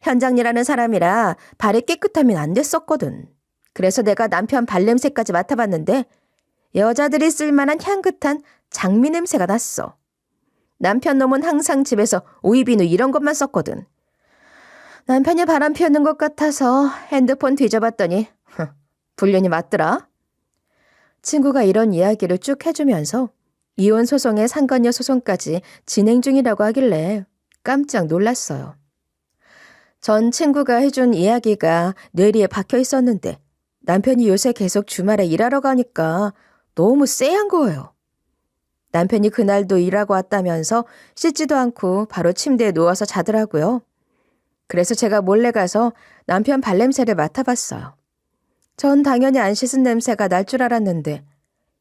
현장일하는 사람이라 발이 깨끗하면 안 됐었거든. 그래서 내가 남편 발냄새까지 맡아봤는데 여자들이 쓸만한 향긋한 장미 냄새가 났어. 남편 놈은 항상 집에서 오이비누 이런 것만 썼거든. 남편이 바람 피우는 것 같아서 핸드폰 뒤져봤더니 불륜이 맞더라. 친구가 이런 이야기를 쭉 해주면서 이혼 소송의 상간녀 소송까지 진행 중이라고 하길래 깜짝 놀랐어요. 전 친구가 해준 이야기가 뇌리에 박혀 있었는데 남편이 요새 계속 주말에 일하러 가니까 너무 쎄한 거예요. 남편이 그날도 일하고 왔다면서 씻지도 않고 바로 침대에 누워서 자더라고요. 그래서 제가 몰래 가서 남편 발냄새를 맡아봤어요. 전 당연히 안 씻은 냄새가 날 줄 알았는데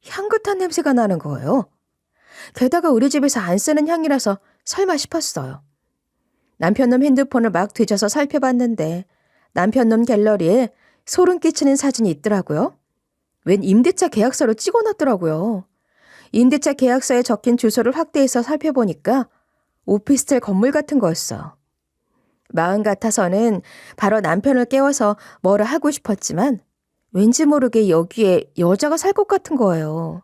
향긋한 냄새가 나는 거예요. 게다가 우리 집에서 안 쓰는 향이라서 설마 싶었어요. 남편놈 핸드폰을 막 뒤져서 살펴봤는데 남편놈 갤러리에 소름 끼치는 사진이 있더라고요. 웬 임대차 계약서로 찍어놨더라고요. 임대차 계약서에 적힌 주소를 확대해서 살펴보니까 오피스텔 건물 같은 거였어요. 마음 같아서는 바로 남편을 깨워서 뭐라 하고 싶었지만 왠지 모르게 여기에 여자가 살 것 같은 거예요.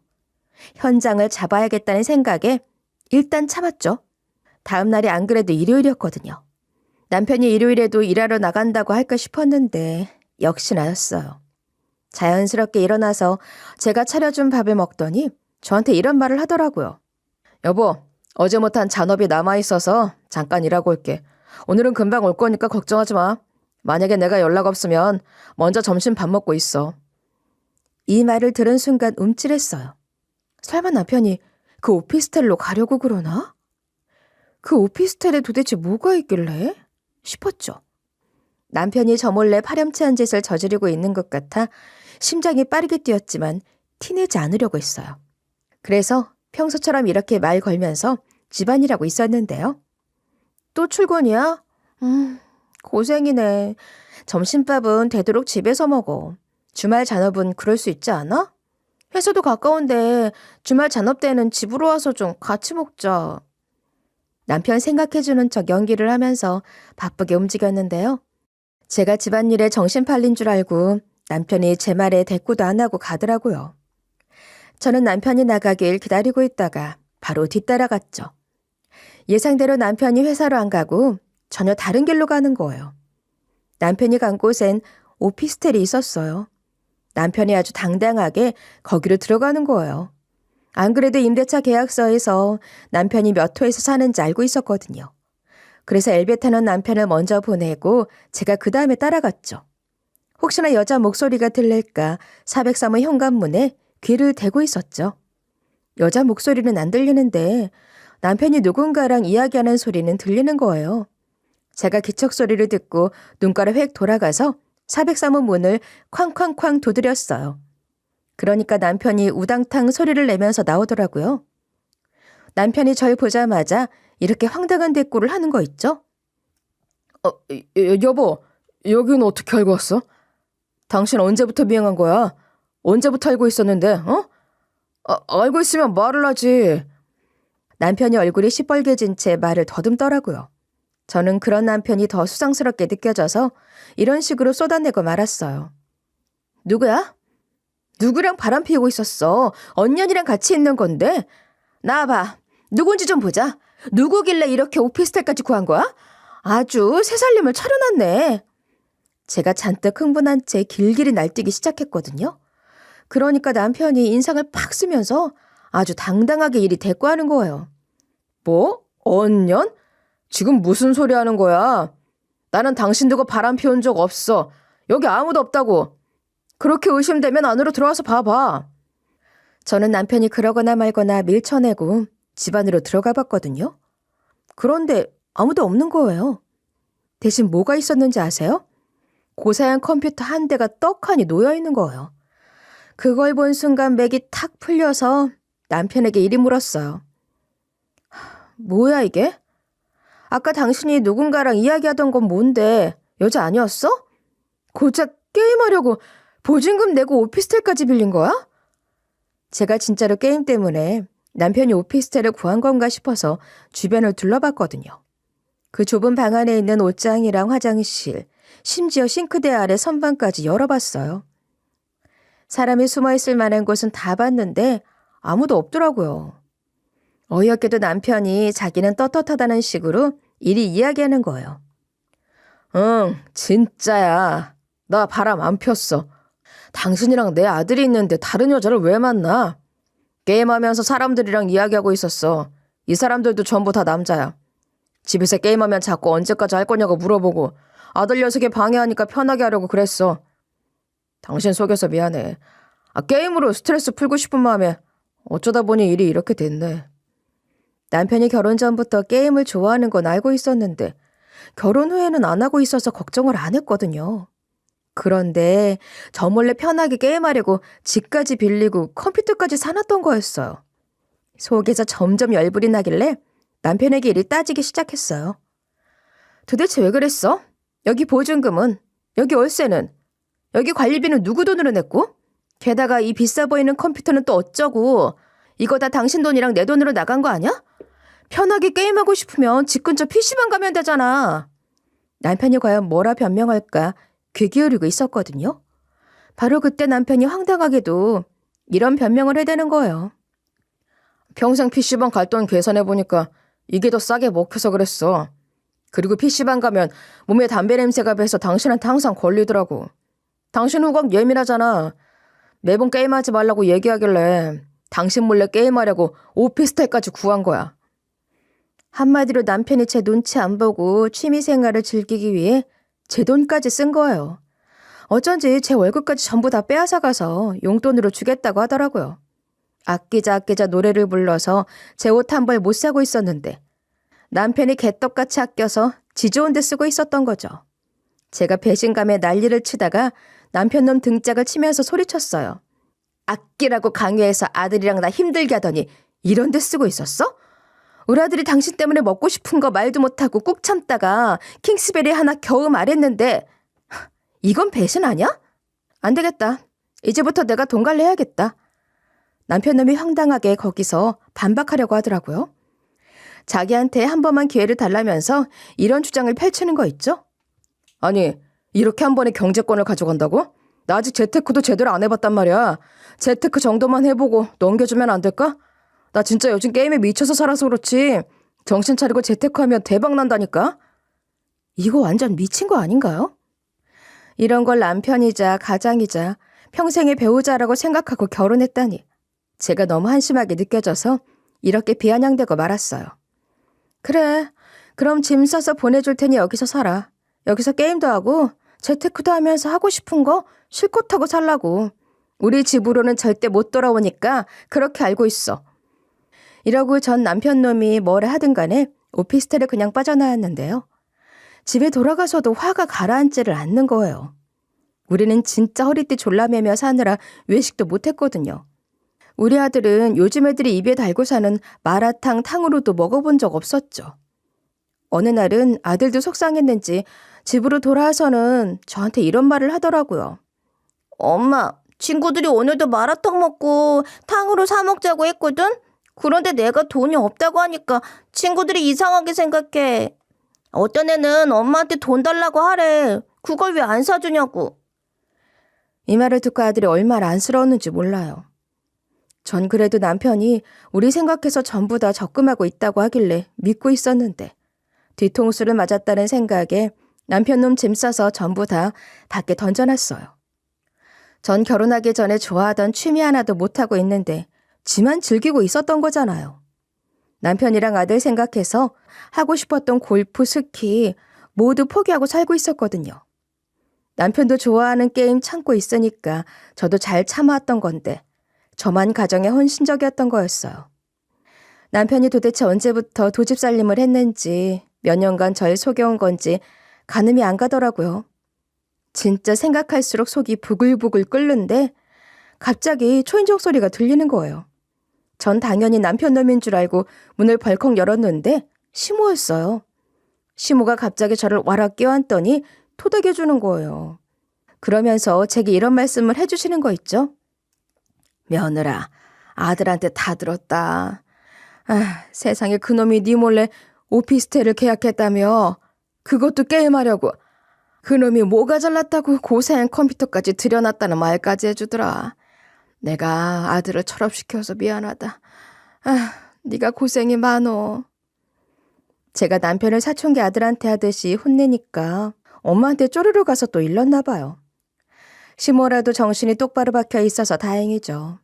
현장을 잡아야겠다는 생각에 일단 참았죠. 다음 날이 안 그래도 일요일이었거든요. 남편이 일요일에도 일하러 나간다고 할까 싶었는데 역시나였어요. 자연스럽게 일어나서 제가 차려준 밥을 먹더니 저한테 이런 말을 하더라고요. 여보, 어제 못한 잔업이 남아있어서 잠깐 일하고 올게. 오늘은 금방 올 거니까 걱정하지 마. 만약에 내가 연락 없으면 먼저 점심 밥 먹고 있어. 이 말을 들은 순간 움찔했어요. 설마 남편이 그 오피스텔로 가려고 그러나? 그 오피스텔에 도대체 뭐가 있길래? 싶었죠. 남편이 저 몰래 파렴치한 짓을 저지르고 있는 것 같아 심장이 빠르게 뛰었지만 티내지 않으려고 했어요. 그래서 평소처럼 이렇게 말 걸면서 집안일하고 있었는데요. 또 출근이야? 고생이네. 점심밥은 되도록 집에서 먹어. 주말 잔업은 그럴 수 있지 않아? 회사도 가까운데 주말 잔업 때는 집으로 와서 좀 같이 먹자. 남편 생각해주는 척 연기를 하면서 바쁘게 움직였는데요. 제가 집안일에 정신 팔린 줄 알고 남편이 제 말에 대꾸도 안 하고 가더라고요. 저는 남편이 나가길 기다리고 있다가 바로 뒤따라갔죠. 예상대로 남편이 회사로 안 가고 전혀 다른 길로 가는 거예요. 남편이 간 곳엔 오피스텔이 있었어요. 남편이 아주 당당하게 거기로 들어가는 거예요. 안 그래도 임대차 계약서에서 남편이 몇 호에서 사는지 알고 있었거든요. 그래서 엘베 타는 남편을 먼저 보내고 제가 그 다음에 따라갔죠. 혹시나 여자 목소리가 들릴까 403호 현관문에 귀를 대고 있었죠. 여자 목소리는 안 들리는데 남편이 누군가랑 이야기하는 소리는 들리는 거예요. 제가 기척 소리를 듣고 눈가를 획 돌아가서 403호 문을 쾅쾅쾅 두드렸어요. 그러니까 남편이 우당탕 소리를 내면서 나오더라고요. 남편이 절 보자마자 이렇게 황당한 대꾸를 하는 거 있죠? 여보, 여기는 어떻게 알고 왔어? 당신 언제부터 미행한 거야? 언제부터 알고 있었는데, 어? 알고 있으면 말을 하지. 남편이 얼굴이 시뻘개진 채 말을 더듬더라고요. 저는 그런 남편이 더 수상스럽게 느껴져서 이런 식으로 쏟아내고 말았어요. 누구야? 누구랑 바람 피우고 있었어? 언년이랑 같이 있는 건데? 나와봐. 누군지 좀 보자. 누구길래 이렇게 오피스텔까지 구한 거야? 아주 새살림을 차려놨네. 제가 잔뜩 흥분한 채 길길이 날뛰기 시작했거든요. 그러니까 남편이 인상을 팍 쓰면서 아주 당당하게 이리 대꾸하는 거예요. 뭐? 언년? 지금 무슨 소리 하는 거야? 나는 당신 두고 바람 피운 적 없어. 여기 아무도 없다고. 그렇게 의심되면 안으로 들어와서 봐봐. 저는 남편이 그러거나 말거나 밀쳐내고 집 안으로 들어가 봤거든요. 그런데 아무도 없는 거예요. 대신 뭐가 있었는지 아세요? 고사양 컴퓨터 한 대가 떡하니 놓여있는 거예요. 그걸 본 순간 맥이 탁 풀려서 남편에게 이리 물었어요. 뭐야 이게? 아까 당신이 누군가랑 이야기하던 건 뭔데? 여자 아니었어? 고작 게임하려고 보증금 내고 오피스텔까지 빌린 거야? 제가 진짜로 게임 때문에 남편이 오피스텔을 구한 건가 싶어서 주변을 둘러봤거든요. 그 좁은 방 안에 있는 옷장이랑 화장실, 심지어 싱크대 아래 선반까지 열어봤어요. 사람이 숨어있을 만한 곳은 다 봤는데 아무도 없더라고요. 어이없게도 남편이 자기는 떳떳하다는 식으로 이리 이야기하는 거예요. 응, 진짜야. 나 바람 안 폈어. 당신이랑 내 아들이 있는데 다른 여자를 왜 만나? 게임하면서 사람들이랑 이야기하고 있었어. 이 사람들도 전부 다 남자야. 집에서 게임하면 자꾸 언제까지 할 거냐고 물어보고 아들 녀석이 방해하니까 편하게 하려고 그랬어. 당신 속여서 미안해. 게임으로 스트레스 풀고 싶은 마음에 어쩌다 보니 일이 이렇게 됐네. 남편이 결혼 전부터 게임을 좋아하는 건 알고 있었는데 결혼 후에는 안 하고 있어서 걱정을 안 했거든요. 그런데 저 몰래 편하게 게임하려고 집까지 빌리고 컴퓨터까지 사놨던 거였어요. 속에서 점점 열불이 나길래 남편에게 이를 따지기 시작했어요. 도대체 왜 그랬어? 여기 보증금은? 여기 월세는? 여기 관리비는 누구 돈으로 냈고? 게다가 이 비싸 보이는 컴퓨터는 또 어쩌고? 이거 다 당신 돈이랑 내 돈으로 나간 거 아니야? 편하게 게임하고 싶으면 집 근처 PC방 가면 되잖아. 남편이 과연 뭐라 변명할까 귀 기울이고 있었거든요. 바로 그때 남편이 황당하게도 이런 변명을 해대는 거예요. 평생 PC방 갈 돈 계산해보니까 이게 더 싸게 먹혀서 그랬어. 그리고 PC방 가면 몸에 담배 냄새가 배서 당신한테 항상 걸리더라고. 당신 후각 예민하잖아. 매번 게임하지 말라고 얘기하길래 당신 몰래 게임하려고 오피스텔까지 구한 거야. 한마디로 남편이 제 눈치 안 보고 취미생활을 즐기기 위해 제 돈까지 쓴 거예요. 어쩐지 제 월급까지 전부 다 빼앗아가서 용돈으로 주겠다고 하더라고요. 아끼자 노래를 불러서 제 옷 한 벌 못 사고 있었는데 남편이 개떡같이 아껴서 지 좋은 데 쓰고 있었던 거죠. 제가 배신감에 난리를 치다가 남편 놈 등짝을 치면서 소리쳤어요. 아끼라고 강요해서 아들이랑 나 힘들게 하더니 이런 데 쓰고 있었어? 우리 아들이 당신 때문에 먹고 싶은 거 말도 못하고 꾹 참다가 킹스베리 하나 겨우 말했는데 이건 배신 아니야? 안 되겠다. 이제부터 내가 돈 관리해야겠다. 남편 놈이 황당하게 거기서 반박하려고 하더라고요. 자기한테 한 번만 기회를 달라면서 이런 주장을 펼치는 거 있죠? 아니, 이렇게 한 번에 경제권을 가져간다고? 나 아직 재테크도 제대로 안 해봤단 말이야. 재테크 정도만 해보고 넘겨주면 안 될까? 나 진짜 요즘 게임에 미쳐서 살아서 그렇지. 정신 차리고 재테크하면 대박 난다니까? 이거 완전 미친 거 아닌가요? 이런 걸 남편이자 가장이자 평생의 배우자라고 생각하고 결혼했다니 제가 너무 한심하게 느껴져서 이렇게 비아냥대고 말았어요. 그래, 그럼 짐 싸서 보내줄 테니 여기서 살아. 여기서 게임도 하고 재테크도 하면서 하고 싶은 거 실컷 하고 살라고. 우리 집으로는 절대 못 돌아오니까 그렇게 알고 있어. 이러고 전 남편 놈이 뭐를 하든 간에 오피스텔에 그냥 빠져나왔는데요. 집에 돌아가서도 화가 가라앉지를 않는 거예요. 우리는 진짜 허리띠 졸라매며 사느라 외식도 못했거든요. 우리 아들은 요즘 애들이 입에 달고 사는 마라탕, 탕후루도 먹어본 적 없었죠. 어느 날은 아들도 속상했는지 집으로 돌아와서는 저한테 이런 말을 하더라고요. 엄마, 친구들이 오늘도 마라탕 먹고 탕후루 사 먹자고 했거든? 그런데 내가 돈이 없다고 하니까 친구들이 이상하게 생각해. 어떤 애는 엄마한테 돈 달라고 하래. 그걸 왜 안 사주냐고. 이 말을 듣고 아들이 얼마나 안쓰러웠는지 몰라요. 전 그래도 남편이 우리 생각해서 전부 다 적금하고 있다고 하길래 믿고 있었는데 뒤통수를 맞았다는 생각에 남편 놈 짐 싸서 전부 다 밖에 던져놨어요. 전 결혼하기 전에 좋아하던 취미 하나도 못하고 있는데 지만 즐기고 있었던 거잖아요. 남편이랑 아들 생각해서 하고 싶었던 골프, 스키 모두 포기하고 살고 있었거든요. 남편도 좋아하는 게임 참고 있으니까 저도 잘 참아왔던 건데 저만 가정에 헌신적이었던 거였어요. 남편이 도대체 언제부터 도집살림을 했는지 몇 년간 절 속여온 건지 가늠이 안 가더라고요. 진짜 생각할수록 속이 부글부글 끓는데 갑자기 초인종 소리가 들리는 거예요. 전 당연히 남편 놈인 줄 알고 문을 벌컥 열었는데 시모였어요. 시모가 갑자기 저를 와락 껴안더니 토닥여주는 거예요. 그러면서 제게 이런 말씀을 해주시는 거 있죠? 며느라, 아들한테 다 들었다. 세상에 그놈이 네 몰래 오피스텔을 계약했다며. 그것도 게임하려고. 그놈이 뭐가 잘났다고 고사양 컴퓨터까지 들여놨다는 말까지 해주더라. 내가 아들을 철업시켜서 미안하다. 네가 고생이 많어. 제가 남편을 사촌기 아들한테 하듯이 혼내니까 엄마한테 쪼르르 가서 또 일렀나 봐요. 시모라도 정신이 똑바로 박혀 있어서 다행이죠.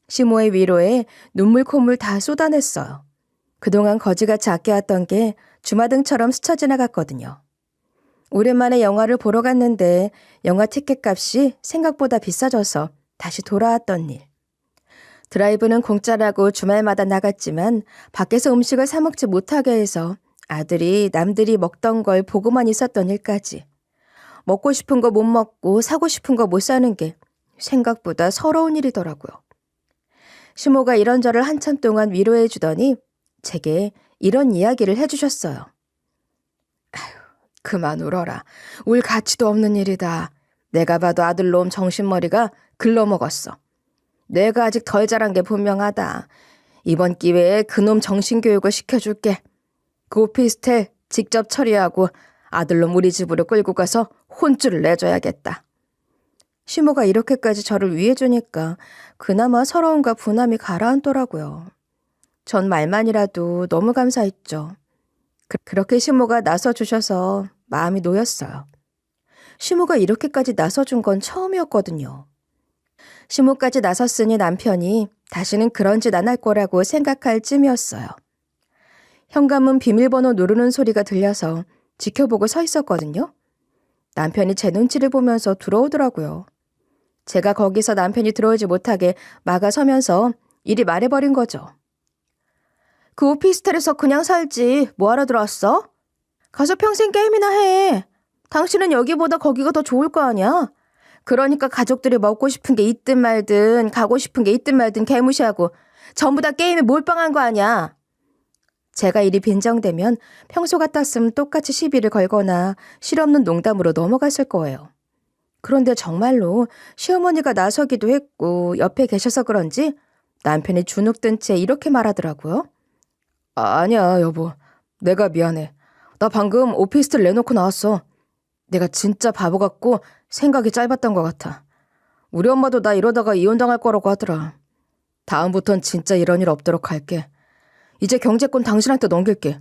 시모의 위로에 눈물 콧물 다 쏟아냈어요. 그동안 거지같이 아껴왔던 게 주마등처럼 스쳐 지나갔거든요. 오랜만에 영화를 보러 갔는데 영화 티켓 값이 생각보다 비싸져서 다시 돌아왔던 일. 드라이브는 공짜라고 주말마다 나갔지만 밖에서 음식을 사 먹지 못하게 해서 아들이 남들이 먹던 걸 보고만 있었던 일까지. 먹고 싶은 거 못 먹고 사고 싶은 거 못 사는 게 생각보다 서러운 일이더라고요. 시모가 이런저런 한참 동안 위로해 주더니 제게 이런 이야기를 해주셨어요. 그만 울어라. 울 가치도 없는 일이다. 내가 봐도 아들놈 정신머리가 글러먹었어. 내가 아직 덜 자란 게 분명하다. 이번 기회에 그놈 정신교육을 시켜줄게. 그 오피스텔 직접 처리하고 아들놈 우리 집으로 끌고 가서 혼쭐을 내줘야겠다. 시모가 이렇게까지 저를 위해주니까 그나마 서러움과 분함이 가라앉더라고요. 전 말만이라도 너무 감사했죠. 그렇게 시모가 나서주셔서 마음이 놓였어요. 시모가 이렇게까지 나서준 건 처음이었거든요. 시모까지 나섰으니 남편이 다시는 그런 짓 안 할 거라고 생각할 쯤이었어요. 현관문 비밀번호 누르는 소리가 들려서 지켜보고 서 있었거든요. 남편이 제 눈치를 보면서 들어오더라고요. 제가 거기서 남편이 들어오지 못하게 막아서면서 이리 말해버린 거죠. 그 오피스텔에서 그냥 살지 뭐하러 들어왔어? 가서 평생 게임이나 해. 당신은 여기보다 거기가 더 좋을 거 아니야? 그러니까 가족들이 먹고 싶은 게 있든 말든 가고 싶은 게 있든 말든 개무시하고 전부 다 게임에 몰빵한 거 아니야. 제가 일이 빈정되면 평소 같았으면 똑같이 시비를 걸거나 실없는 농담으로 넘어갔을 거예요. 그런데 정말로 시어머니가 나서기도 했고 옆에 계셔서 그런지 남편이 주눅든 채 이렇게 말하더라고요. 아니야 여보, 내가 미안해. 나 방금 오피스텔 내놓고 나왔어. 내가 진짜 바보 같고 생각이 짧았던 것 같아. 우리 엄마도 나 이러다가 이혼당할 거라고 하더라. 다음부턴 진짜 이런 일 없도록 할게. 이제 경제권 당신한테 넘길게.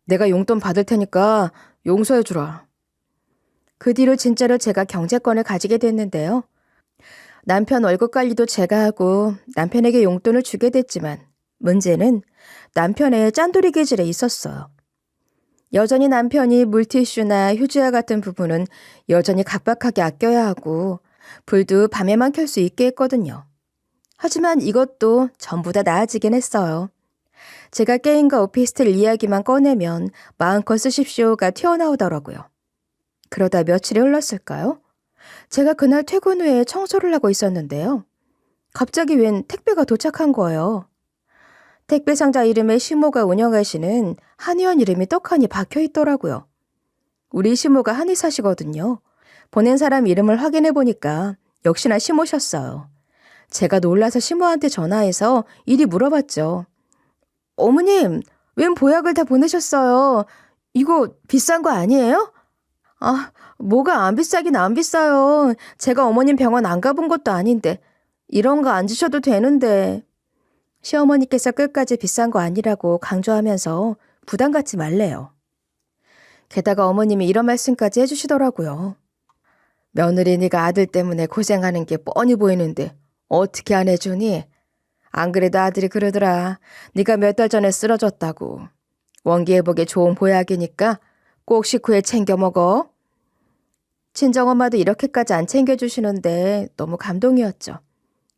내가 용돈 받을 테니까 용서해주라. 그 뒤로 진짜로 제가 경제권을 가지게 됐는데요. 남편 월급 관리도 제가 하고 남편에게 용돈을 주게 됐지만 문제는 남편의 짠돌이 기질에 있었어요. 여전히 남편이 물티슈나 휴지와 같은 부분은 여전히 각박하게 아껴야 하고 불도 밤에만 켤 수 있게 했거든요. 하지만 이것도 전부 다 나아지긴 했어요. 제가 게임과 오피스텔 이야기만 꺼내면 마음껏 쓰십시오가 튀어나오더라고요. 그러다 며칠이 흘렀을까요? 제가 그날 퇴근 후에 청소를 하고 있었는데요. 갑자기 웬 택배가 도착한 거예요. 택배 상자 이름에 시모가 운영하시는 한의원 이름이 떡하니 박혀 있더라고요. 우리 시모가 한의사시거든요. 보낸 사람 이름을 확인해 보니까 역시나 시모셨어요. 제가 놀라서 시모한테 전화해서 일이 물어봤죠. 어머님, 웬 보약을 다 보내셨어요? 이거 비싼 거 아니에요? 아, 뭐가 안 비싸긴 안 비싸요. 제가 어머님 병원 안 가본 것도 아닌데 이런 거 안 주셔도 되는데. 시어머니께서 끝까지 비싼 거 아니라고 강조하면서 부담 갖지 말래요. 게다가 어머님이 이런 말씀까지 해주시더라고요. 며느리니가 아들 때문에 고생하는 게 뻔히 보이는데 어떻게 안 해주니? 안 그래도 아들이 그러더라. 네가 몇 달 전에 쓰러졌다고. 원기회복에 좋은 보약이니까 꼭 식후에 챙겨 먹어. 친정엄마도 이렇게까지 안 챙겨주시는데 너무 감동이었죠.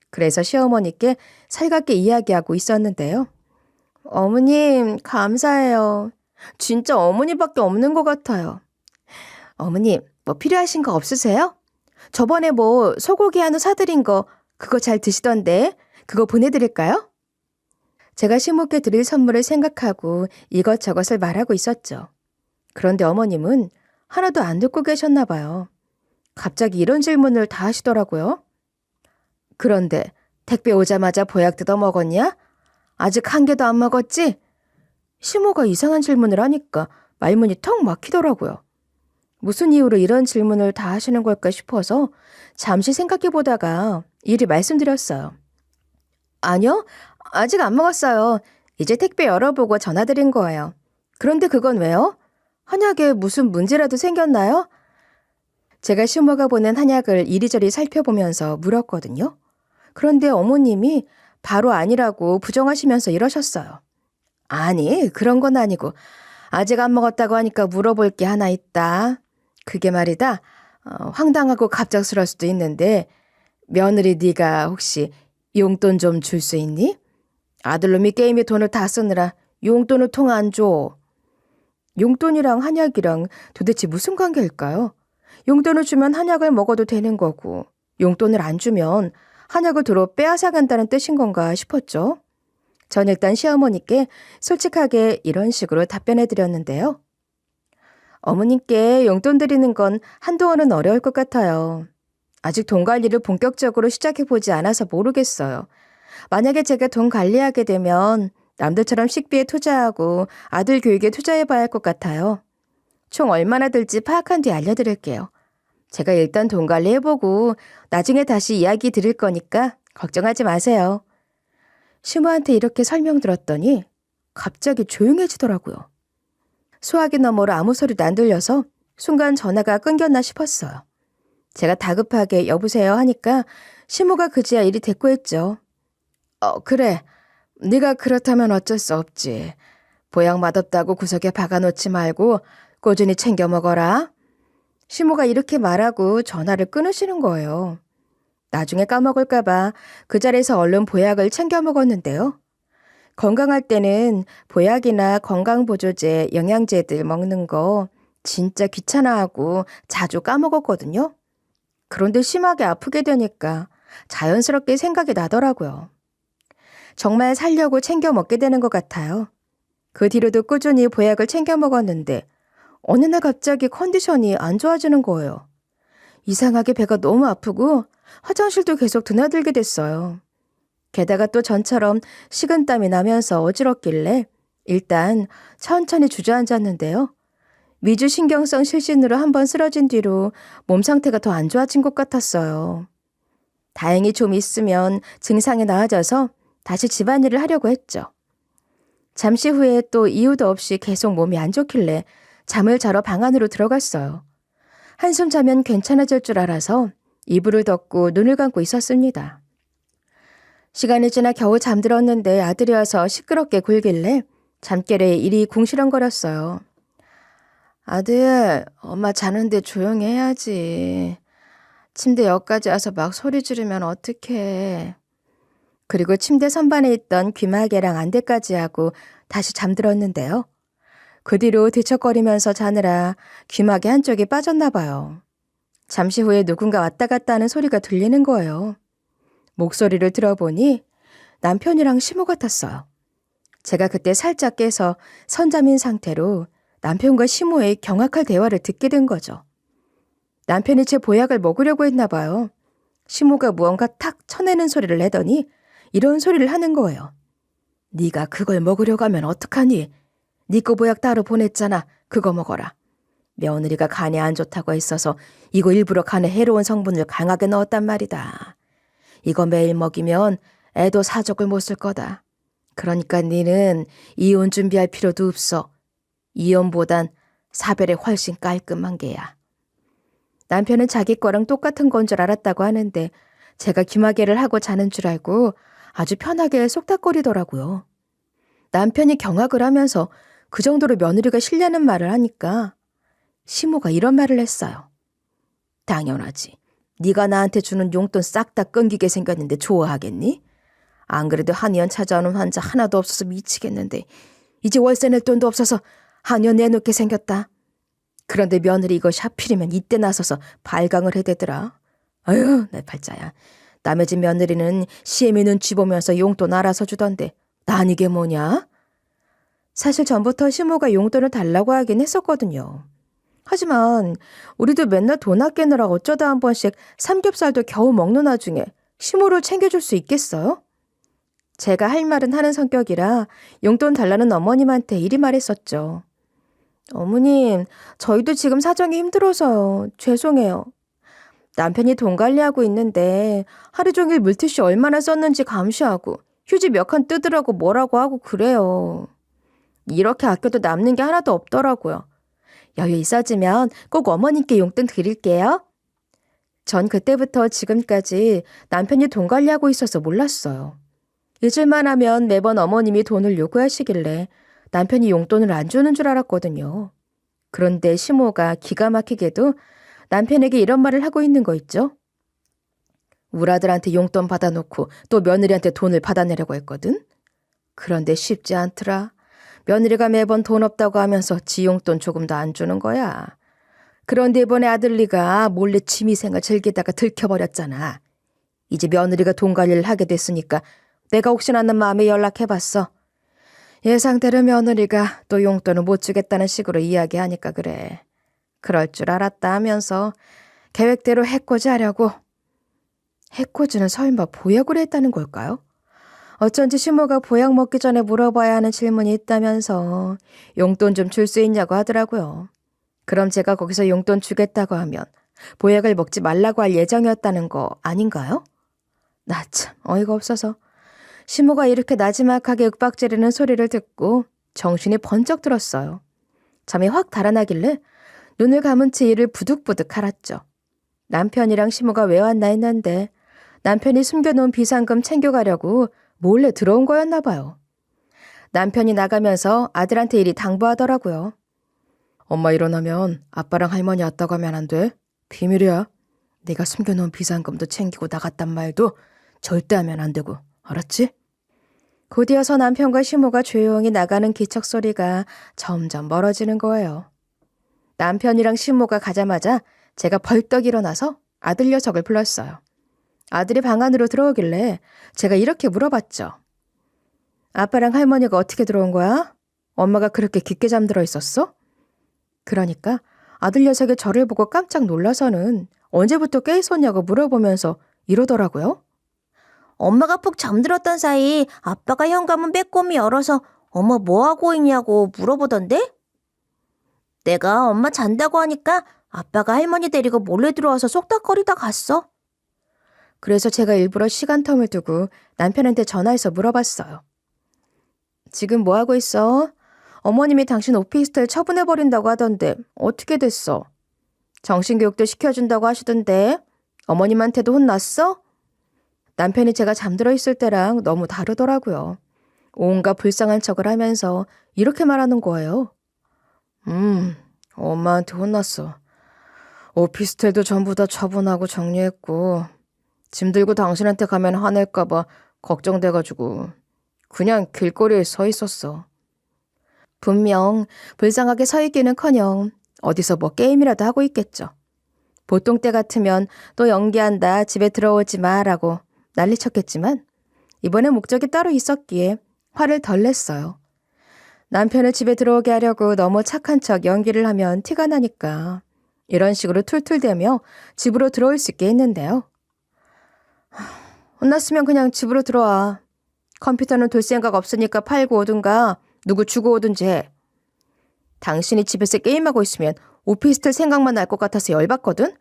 그래서 시어머니께 살갑게 이야기하고 있었는데요. 어머님, 감사해요. 진짜 어머니밖에 없는 것 같아요. 어머님, 뭐 필요하신 거 없으세요? 저번에 뭐 소고기 한우 사드린 거 그거 잘 드시던데 그거 보내드릴까요? 제가 시모께 드릴 선물을 생각하고 이것저것을 말하고 있었죠. 그런데 어머님은 하나도 안 듣고 계셨나 봐요. 갑자기 이런 질문을 다 하시더라고요. 그런데 택배 오자마자 보약 뜯어 먹었냐? 아직 한 개도 안 먹었지? 시모가 이상한 질문을 하니까 말문이 턱 막히더라고요. 무슨 이유로 이런 질문을 다 하시는 걸까 싶어서 잠시 생각해 보다가 이리 말씀드렸어요. 아니요, 아직 안 먹었어요. 이제 택배 열어보고 전화드린 거예요. 그런데 그건 왜요? 한약에 무슨 문제라도 생겼나요? 제가 시모가 보낸 한약을 이리저리 살펴보면서 물었거든요. 그런데 어머님이 바로 아니라고 부정하시면서 이러셨어요. 아니, 그런 건 아니고 아직 안 먹었다고 하니까 물어볼 게 하나 있다. 그게 말이다. 황당하고 갑작스러울 수도 있는데 며느리 네가 혹시 용돈 좀 줄 수 있니? 아들놈이 게임에 돈을 다 쓰느라 용돈을 통 안 줘. 용돈이랑 한약이랑 도대체 무슨 관계일까요? 용돈을 주면 한약을 먹어도 되는 거고 용돈을 안 주면 한약을 도로 빼앗아간다는 뜻인 건가 싶었죠. 전 일단 시어머니께 솔직하게 이런 식으로 답변해 드렸는데요. 어머님께 용돈 드리는 건 한동안은 어려울 것 같아요. 아직 돈 관리를 본격적으로 시작해보지 않아서 모르겠어요. 만약에 제가 돈 관리하게 되면 남들처럼 식비에 투자하고 아들 교육에 투자해봐야 할 것 같아요. 총 얼마나 들지 파악한 뒤 알려드릴게요. 제가 일단 돈 관리해보고 나중에 다시 이야기 드릴 거니까 걱정하지 마세요. 시모한테 이렇게 설명들었더니 갑자기 조용해지더라고요. 소화기 너머로 아무 소리도 안 들려서 순간 전화가 끊겼나 싶었어요. 제가 다급하게 여보세요 하니까 시모가 그제야 일이 됐고했죠. 그래. 네가 그렇다면 어쩔 수 없지. 보약 맛없다고 구석에 박아놓지 말고 꾸준히 챙겨 먹어라. 시모가 이렇게 말하고 전화를 끊으시는 거예요. 나중에 까먹을까 봐 그 자리에서 얼른 보약을 챙겨 먹었는데요. 건강할 때는 보약이나 건강보조제, 영양제들 먹는 거 진짜 귀찮아하고 자주 까먹었거든요. 그런데 심하게 아프게 되니까 자연스럽게 생각이 나더라고요. 정말 살려고 챙겨 먹게 되는 것 같아요. 그 뒤로도 꾸준히 보약을 챙겨 먹었는데 어느 날 갑자기 컨디션이 안 좋아지는 거예요. 이상하게 배가 너무 아프고 화장실도 계속 드나들게 됐어요. 게다가 또 전처럼 식은땀이 나면서 어지럽길래 일단 천천히 주저앉았는데요. 미주신경성 실신으로 한번 쓰러진 뒤로 몸 상태가 더 안 좋아진 것 같았어요. 다행히 좀 있으면 증상이 나아져서 다시 집안일을 하려고 했죠. 잠시 후에 또 이유도 없이 계속 몸이 안 좋길래 잠을 자러 방 안으로 들어갔어요. 한숨 자면 괜찮아질 줄 알아서 이불을 덮고 눈을 감고 있었습니다. 시간이 지나 겨우 잠들었는데 아들이 와서 시끄럽게 굴길래 잠결에 이리 궁시렁거렸어요. 아들, 엄마 자는데 조용히 해야지. 침대 옆까지 와서 막 소리 지르면 어떡해. 그리고 침대 선반에 있던 귀마개랑 안대까지 하고 다시 잠들었는데요. 그 뒤로 뒤척거리면서 자느라 귀마개 한쪽이 빠졌나 봐요. 잠시 후에 누군가 왔다 갔다 하는 소리가 들리는 거예요. 목소리를 들어보니 남편이랑 시모 같았어요. 제가 그때 살짝 깨서 선잠인 상태로 남편과 시모의 경악할 대화를 듣게 된 거죠. 남편이 제 보약을 먹으려고 했나 봐요. 시모가 무언가 탁 쳐내는 소리를 내더니 이런 소리를 하는 거예요. 네가 그걸 먹으려고 하면 어떡하니? 네 거 보약 따로 보냈잖아. 그거 먹어라. 며느리가 간에 안 좋다고 했어서 이거 일부러 간에 해로운 성분을 강하게 넣었단 말이다. 이거 매일 먹이면 애도 사족을 못 쓸 거다. 그러니까 니는 이혼 준비할 필요도 없어. 이혼보단 사별이 훨씬 깔끔한 게야. 남편은 자기 거랑 똑같은 건 줄 알았다고 하는데 제가 귀마개를 하고 자는 줄 알고 아주 편하게 쏙닥거리더라고요. 남편이 경악을 하면서 그 정도로 며느리가 싫냐는 말을 하니까 시모가 이런 말을 했어요. 당연하지. 네가 나한테 주는 용돈 싹 다 끊기게 생겼는데 좋아하겠니? 안 그래도 한의원 찾아오는 환자 하나도 없어서 미치겠는데 이제 월세 낼 돈도 없어서 한의원 내놓게 생겼다. 그런데 며느리 이것이 하필이면 이때 나서서 발광을 해대더라. 아유, 내 팔자야. 남의 집 며느리는 시애미 눈치 보면서 용돈 알아서 주던데 난 이게 뭐냐? 사실 전부터 시모가 용돈을 달라고 하긴 했었거든요. 하지만 우리도 맨날 돈 아끼느라 어쩌다 한 번씩 삼겹살도 겨우 먹는 와중에 시모를 챙겨줄 수 있겠어요? 제가 할 말은 하는 성격이라 용돈 달라는 어머님한테 이리 말했었죠. 어머님, 저희도 지금 사정이 힘들어서요. 죄송해요. 남편이 돈 관리하고 있는데 하루 종일 물티슈 얼마나 썼는지 감시하고 휴지 몇 칸 뜯으라고 뭐라고 하고 그래요. 이렇게 아껴도 남는 게 하나도 없더라고요. 여유 있어지면 꼭 어머님께 용돈 드릴게요. 전 그때부터 지금까지 남편이 돈 관리하고 있어서 몰랐어요. 잊을만 하면 매번 어머님이 돈을 요구하시길래 남편이 용돈을 안 주는 줄 알았거든요. 그런데 시모가 기가 막히게도 남편에게 이런 말을 하고 있는 거 있죠? 우리 아들한테 용돈 받아놓고 또 며느리한테 돈을 받아내려고 했거든? 그런데 쉽지 않더라. 며느리가 매번 돈 없다고 하면서 지 용돈 조금도 안 주는 거야. 그런데 이번에 아들리가 몰래 취미생활 즐기다가 들켜버렸잖아. 이제 며느리가 돈 관리를 하게 됐으니까 내가 혹시나 하는 마음에 연락해봤어. 예상대로 며느리가 또 용돈을 못 주겠다는 식으로 이야기하니까 그래. 그럴 줄 알았다 하면서 계획대로 해코지 하려고. 해코지는 설마 보약으로 했다는 걸까요? 어쩐지 시모가 보약 먹기 전에 물어봐야 하는 질문이 있다면서 용돈 좀 줄 수 있냐고 하더라고요. 그럼 제가 거기서 용돈 주겠다고 하면 보약을 먹지 말라고 할 예정이었다는 거 아닌가요? 나 참 어이가 없어서 시모가 이렇게 나지막하게 윽박지르는 소리를 듣고 정신이 번쩍 들었어요. 잠이 확 달아나길래 눈을 감은 채 이를 부득부득 할았죠. 남편이랑 시모가 왜 왔나 했는데 남편이 숨겨놓은 비상금 챙겨가려고 몰래 들어온 거였나 봐요. 남편이 나가면서 아들한테 이리 당부하더라고요. 엄마 일어나면 아빠랑 할머니 왔다고 하면 안 돼. 비밀이야. 내가 숨겨놓은 비상금도 챙기고 나갔단 말도 절대 하면 안 되고. 알았지? 곧이어서 남편과 시모가 조용히 나가는 기척 소리가 점점 멀어지는 거예요. 남편이랑 시모가 가자마자 제가 벌떡 일어나서 아들 녀석을 불렀어요. 아들이 방 안으로 들어오길래 제가 이렇게 물어봤죠. 아빠랑 할머니가 어떻게 들어온 거야? 엄마가 그렇게 깊게 잠들어 있었어? 그러니까 아들 녀석이 저를 보고 깜짝 놀라서는 언제부터 깨 있었냐고 물어보면서 이러더라고요. 엄마가 푹 잠들었던 사이 아빠가 현관문 빼꼼히 열어서 엄마 뭐하고 있냐고 물어보던데? 내가 엄마 잔다고 하니까 아빠가 할머니 데리고 몰래 들어와서 쏙닥거리다 갔어. 그래서 제가 일부러 시간텀을 두고 남편한테 전화해서 물어봤어요. 지금 뭐 하고 있어? 어머님이 당신 오피스텔 처분해버린다고 하던데 어떻게 됐어? 정신교육도 시켜준다고 하시던데 어머님한테도 혼났어? 남편이 제가 잠들어 있을 때랑 너무 다르더라고요. 온갖 불쌍한 척을 하면서 이렇게 말하는 거예요. 엄마한테 혼났어. 오피스텔도 전부 다 처분하고 정리했고 짐 들고 당신한테 가면 화낼까봐 걱정돼가지고 그냥 길거리에 서 있었어. 분명 불쌍하게 서 있기는커녕 어디서 뭐 게임이라도 하고 있겠죠. 보통 때 같으면 또 연기한다, 집에 들어오지 마라고 난리쳤겠지만 이번에 목적이 따로 있었기에 화를 덜 냈어요. 남편을 집에 들어오게 하려고 너무 착한 척 연기를 하면 티가 나니까 이런 식으로 툴툴대며 집으로 들어올 수 있게 했는데요. 혼났으면 그냥 집으로 들어와. 컴퓨터는 둘 생각 없으니까 팔고 오든가 누구 주고 오든지 해. 당신이 집에서 게임하고 있으면 오피스텔 생각만 날 것 같아서 열받거든?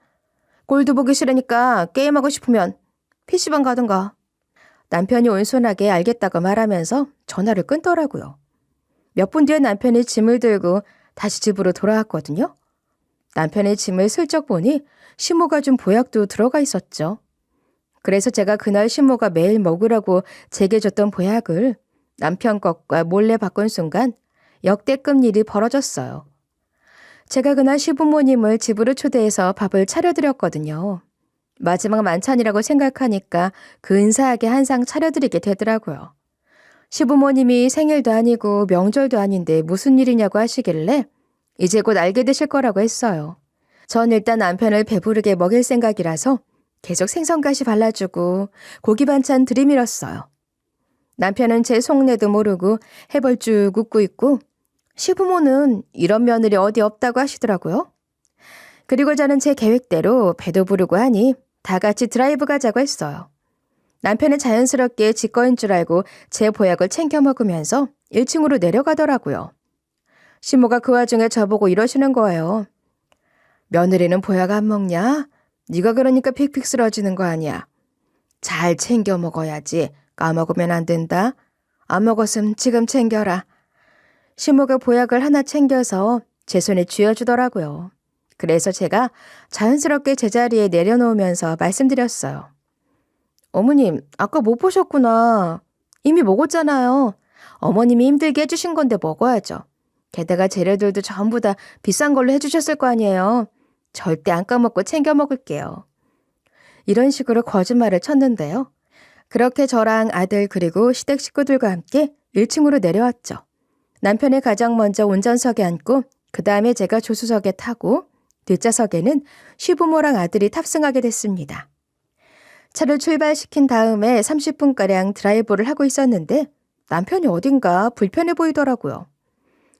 꼴도 보기 싫으니까 게임하고 싶으면 PC방 가든가. 남편이 온순하게 알겠다고 말하면서 전화를 끊더라고요. 몇 분 뒤에 남편이 짐을 들고 다시 집으로 돌아왔거든요. 남편의 짐을 슬쩍 보니 시모가 준 보약도 들어가 있었죠. 그래서 제가 그날 시모가 매일 먹으라고 제게 줬던 보약을 남편 것과 몰래 바꾼 순간 역대급 일이 벌어졌어요. 제가 그날 시부모님을 집으로 초대해서 밥을 차려드렸거든요. 마지막 만찬이라고 생각하니까 근사하게 한 상 차려드리게 되더라고요. 시부모님이 생일도 아니고 명절도 아닌데 무슨 일이냐고 하시길래 이제 곧 알게 되실 거라고 했어요. 전 일단 남편을 배부르게 먹일 생각이라서 계속 생선가시 발라주고 고기 반찬 들이밀었어요. 남편은 제 속내도 모르고 해벌 쭉 웃고 있고 시부모는 이런 며느리 어디 없다고 하시더라고요. 그리고 저는 제 계획대로 배도 부르고 하니 다 같이 드라이브 가자고 했어요. 남편은 자연스럽게 지 거인 줄 알고 제 보약을 챙겨 먹으면서 1층으로 내려가더라고요. 시모가 그 와중에 저보고 이러시는 거예요. 며느리는 보약 안 먹냐? 네가 그러니까 픽픽 쓰러지는 거 아니야. 잘 챙겨 먹어야지. 까먹으면 안 된다. 안 먹었으면 지금 챙겨라. 시모가 보약을 하나 챙겨서 제 손에 쥐어주더라고요. 그래서 제가 자연스럽게 제자리에 내려놓으면서 말씀드렸어요. 어머님, 아까 못 보셨구나. 이미 먹었잖아요. 어머님이 힘들게 해주신 건데 먹어야죠. 게다가 재료들도 전부 다 비싼 걸로 해주셨을 거 아니에요. 절대 안 까먹고 챙겨 먹을게요. 이런 식으로 거짓말을 쳤는데요. 그렇게 저랑 아들 그리고 시댁 식구들과 함께 1층으로 내려왔죠. 남편이 가장 먼저 운전석에 앉고 그 다음에 제가 조수석에 타고 뒷좌석에는 시부모랑 아들이 탑승하게 됐습니다. 차를 출발시킨 다음에 30분가량 드라이브를 하고 있었는데 남편이 어딘가 불편해 보이더라고요.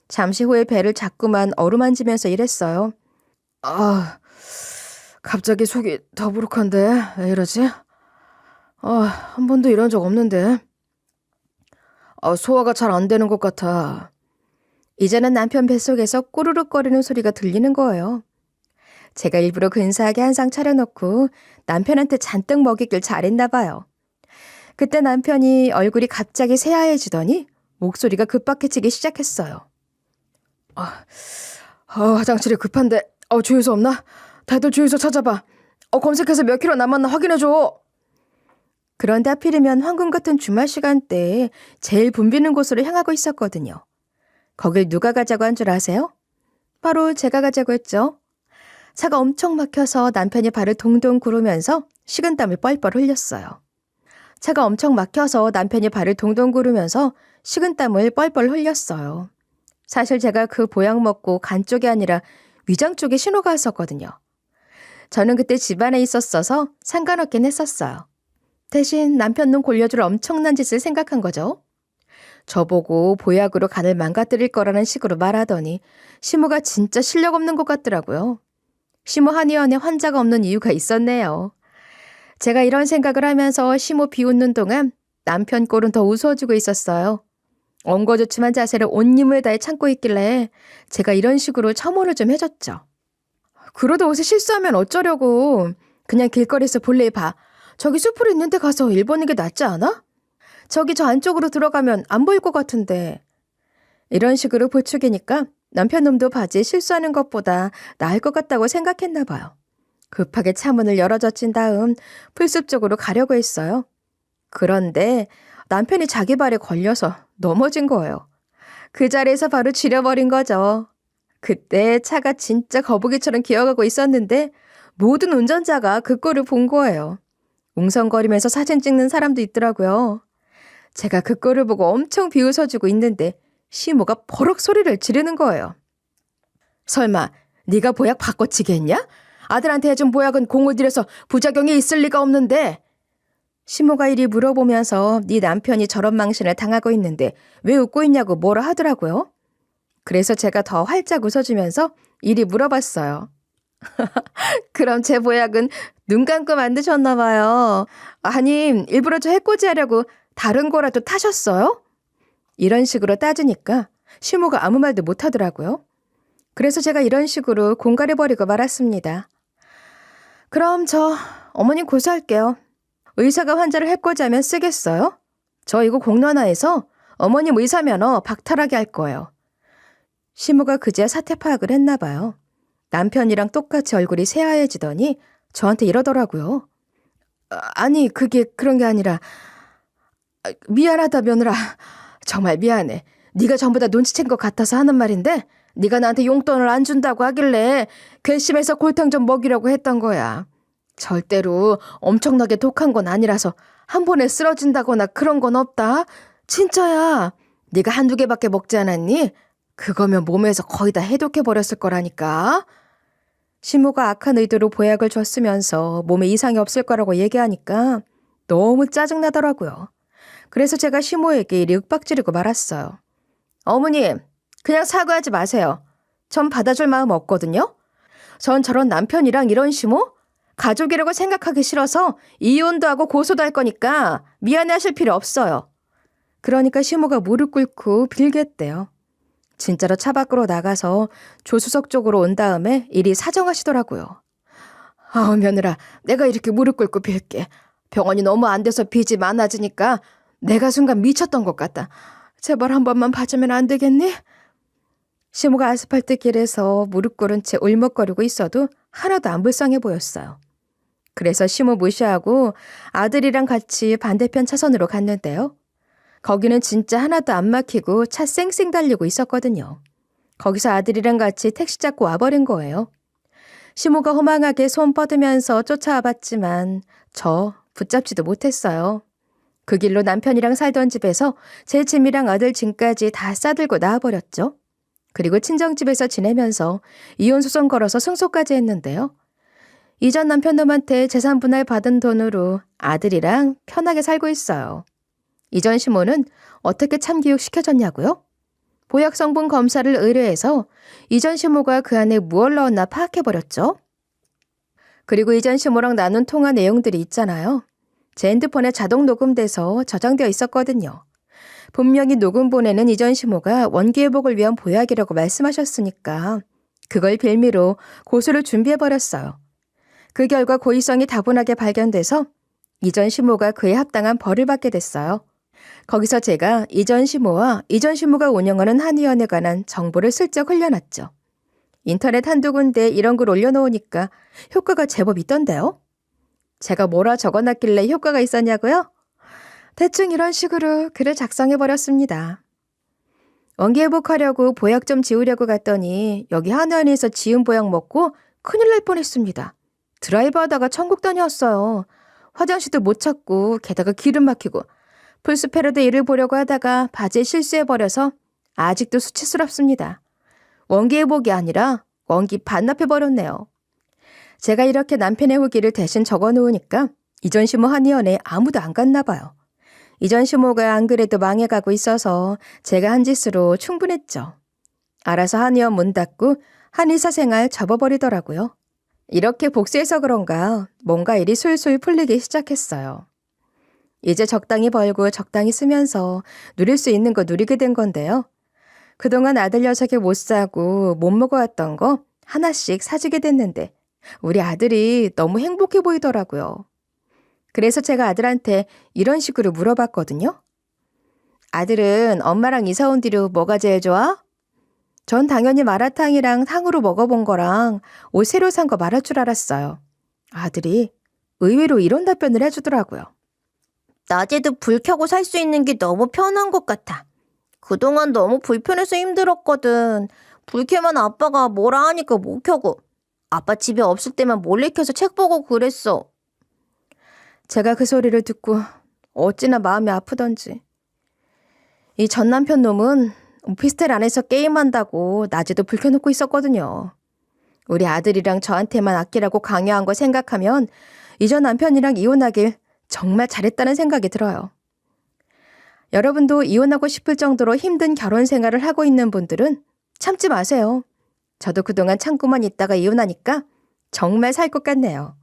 잠시 후에 배를 자꾸만 어루만지면서 이랬어요. 갑자기 속이 더부룩한데 왜 이러지? 한 번도 이런 적 없는데. 소화가 잘 안 되는 것 같아. 이제는 남편 뱃속에서 꼬르륵거리는 소리가 들리는 거예요. 제가 일부러 근사하게 한 상 차려놓고 남편한테 잔뜩 먹이길 잘했나 봐요. 그때 남편이 얼굴이 갑자기 새하얘지더니 목소리가 급박해지기 시작했어요. 화장실이 급한데 주유소 없나? 다들 주유소 찾아봐. 검색해서 몇 킬로 남았나 확인해줘. 그런데 하필이면 황금 같은 주말 시간대에 제일 붐비는 곳으로 향하고 있었거든요. 거길 누가 가자고 한 줄 아세요? 바로 제가 가자고 했죠. 차가 엄청 막혀서 남편이 발을 동동 구르면서 식은땀을 뻘뻘 흘렸어요. 차가 엄청 막혀서 남편이 발을 동동 구르면서 식은땀을 뻘뻘 흘렸어요. 사실 제가 그 보약 먹고 간 쪽이 아니라 위장 쪽에 신호가 왔었거든요. 저는 그때 집안에 있었어서 상관없긴 했었어요. 대신 남편 눈 골려줄 엄청난 짓을 생각한 거죠. 저보고 보약으로 간을 망가뜨릴 거라는 식으로 말하더니 시모가 진짜 실력 없는 것 같더라고요. 시모 한의원에 환자가 없는 이유가 있었네요. 제가 이런 생각을 하면서 시모 비웃는 동안 남편 꼴은 더 우스워지고 있었어요. 엉거주춤한 자세를 온 힘을 다해 참고 있길래 제가 이런 식으로 첨언을 좀 해줬죠. 그러다 옷에 실수하면 어쩌려고. 그냥 길거리에서 볼일 봐. 저기 숲으로 있는 데 가서 일 보는 게 낫지 않아? 저기 저 안쪽으로 들어가면 안 보일 것 같은데. 이런 식으로 부추기니까 남편놈도 바지에 실수하는 것보다 나을 것 같다고 생각했나 봐요. 급하게 차문을 열어젖힌 다음 풀숲 쪽으로 가려고 했어요. 그런데 남편이 자기 발에 걸려서 넘어진 거예요. 그 자리에서 바로 지려버린 거죠. 그때 차가 진짜 거북이처럼 기어가고 있었는데 모든 운전자가 그 꼴을 본 거예요. 웅성거리면서 사진 찍는 사람도 있더라고요. 제가 그 꼴을 보고 엄청 비웃어주고 있는데 시모가 버럭 소리를 지르는 거예요. 설마 네가 보약 바꿔치기했냐? 아들한테 해준 보약은 공을 들여서 부작용이 있을 리가 없는데. 시모가 이리 물어보면서 네 남편이 저런 망신을 당하고 있는데 왜 웃고 있냐고 뭐라 하더라고요. 그래서 제가 더 활짝 웃어주면서 이리 물어봤어요. 그럼 제 보약은 눈 감고 만드셨나 봐요. 아님 일부러 저 해코지 하려고 다른 거라도 타셨어요? 이런 식으로 따지니까 시모가 아무 말도 못하더라고요. 그래서 제가 이런 식으로 공갈해버리고 말았습니다. 그럼 저 어머님 고소할게요. 의사가 환자를 해코지하면 쓰겠어요? 저 이거 공론화해서 어머님 의사 면허 박탈하게 할 거예요. 시모가 그제야 사태 파악을 했나 봐요. 남편이랑 똑같이 얼굴이 새하얘지더니 저한테 이러더라고요. 아니 그게 그런 게 아니라 미안하다 며느라. 정말 미안해. 네가 전부 다 눈치챈 것 같아서 하는 말인데 네가 나한테 용돈을 안 준다고 하길래 괘씸해서 골탕 좀 먹이려고 했던 거야. 절대로 엄청나게 독한 건 아니라서 한 번에 쓰러진다거나 그런 건 없다. 진짜야. 네가 한두 개밖에 먹지 않았니? 그거면 몸에서 거의 다 해독해버렸을 거라니까. 시모가 악한 의도로 보약을 줬으면서 몸에 이상이 없을 거라고 얘기하니까 너무 짜증나더라고요. 그래서 제가 시모에게 이리 윽박지르고 말았어요. 어머님, 그냥 사과하지 마세요. 전 받아줄 마음 없거든요. 전 저런 남편이랑 이런 시모? 가족이라고 생각하기 싫어서 이혼도 하고 고소도 할 거니까 미안해하실 필요 없어요. 그러니까 시모가 무릎 꿇고 빌겠대요. 진짜로 차 밖으로 나가서 조수석 쪽으로 온 다음에 이리 사정하시더라고요. 아우 며느라, 내가 이렇게 무릎 꿇고 빌게. 병원이 너무 안 돼서 빚이 많아지니까 내가 순간 미쳤던 것 같다. 제발 한 번만 봐주면 안 되겠니? 시모가 아스팔트 길에서 무릎 꿇은 채 울먹거리고 있어도 하나도 안 불쌍해 보였어요. 그래서 시모 무시하고 아들이랑 같이 반대편 차선으로 갔는데요. 거기는 진짜 하나도 안 막히고 차 쌩쌩 달리고 있었거든요. 거기서 아들이랑 같이 택시 잡고 와버린 거예요. 시모가 허망하게 손 뻗으면서 쫓아와 봤지만 저 붙잡지도 못했어요. 그 길로 남편이랑 살던 집에서 제 짐이랑 아들 짐까지 다 싸들고 나와버렸죠. 그리고 친정집에서 지내면서 이혼소송 걸어서 승소까지 했는데요. 이전 남편놈한테 재산 분할 받은 돈으로 아들이랑 편하게 살고 있어요. 이전 시모는 어떻게 참교육 시켜줬냐고요? 보약 성분 검사를 의뢰해서 이전 시모가 그 안에 무얼 넣었나 파악해버렸죠. 그리고 이전 시모랑 나눈 통화 내용들이 있잖아요. 제 핸드폰에 자동 녹음돼서 저장되어 있었거든요. 분명히 녹음본에는 이전 시모가 원기회복을 위한 보약이라고 말씀하셨으니까 그걸 빌미로 고소를 준비해버렸어요. 그 결과 고의성이 다분하게 발견돼서 이전 시모가 그에 합당한 벌을 받게 됐어요. 거기서 제가 이전 시모와 이전 시모가 운영하는 한의원에 관한 정보를 슬쩍 흘려놨죠. 인터넷 한두 군데 이런 글 올려놓으니까 효과가 제법 있던데요. 제가 뭐라 적어놨길래 효과가 있었냐고요? 대충 이런 식으로 글을 작성해버렸습니다. 원기회복하려고 보약 좀 지우려고 갔더니 여기 한의원에서 지은 보약 먹고 큰일 날 뻔했습니다. 드라이브 하다가 천국 다녀왔어요. 화장실도 못 찾고 게다가 기름 막히고 풀스페르드 일을 보려고 하다가 바지에 실수해버려서 아직도 수치스럽습니다. 원기회복이 아니라 원기 반납해버렸네요. 제가 이렇게 남편의 후기를 대신 적어놓으니까 이전 시모 한의원에 아무도 안 갔나 봐요. 이전 시모가 안 그래도 망해가고 있어서 제가 한 짓으로 충분했죠. 알아서 한의원 문 닫고 한의사 생활 접어버리더라고요. 이렇게 복수해서 그런가 뭔가 일이 술술 풀리기 시작했어요. 이제 적당히 벌고 적당히 쓰면서 누릴 수 있는 거 누리게 된 건데요. 그동안 아들 녀석이 못 사고 못 먹어왔던 거 하나씩 사주게 됐는데 우리 아들이 너무 행복해 보이더라고요. 그래서 제가 아들한테 이런 식으로 물어봤거든요. 아들은 엄마랑 이사 온 뒤로 뭐가 제일 좋아? 전 당연히 마라탕이랑 탕후루 먹어본 거랑 옷 새로 산 거 말할 줄 알았어요. 아들이 의외로 이런 답변을 해주더라고요. 낮에도 불 켜고 살 수 있는 게 너무 편한 것 같아. 그동안 너무 불편해서 힘들었거든. 불 켜면 아빠가 뭐라 하니까 못 켜고. 아빠 집에 없을 때만 몰래 켜서 책 보고 그랬어. 제가 그 소리를 듣고 어찌나 마음이 아프던지. 이 전 남편 놈은 오피스텔 안에서 게임한다고 낮에도 불 켜놓고 있었거든요. 우리 아들이랑 저한테만 아끼라고 강요한 거 생각하면 이 전 남편이랑 이혼하길 정말 잘했다는 생각이 들어요. 여러분도 이혼하고 싶을 정도로 힘든 결혼 생활을 하고 있는 분들은 참지 마세요. 저도 그동안 참고만 있다가 이혼하니까 정말 살 것 같네요.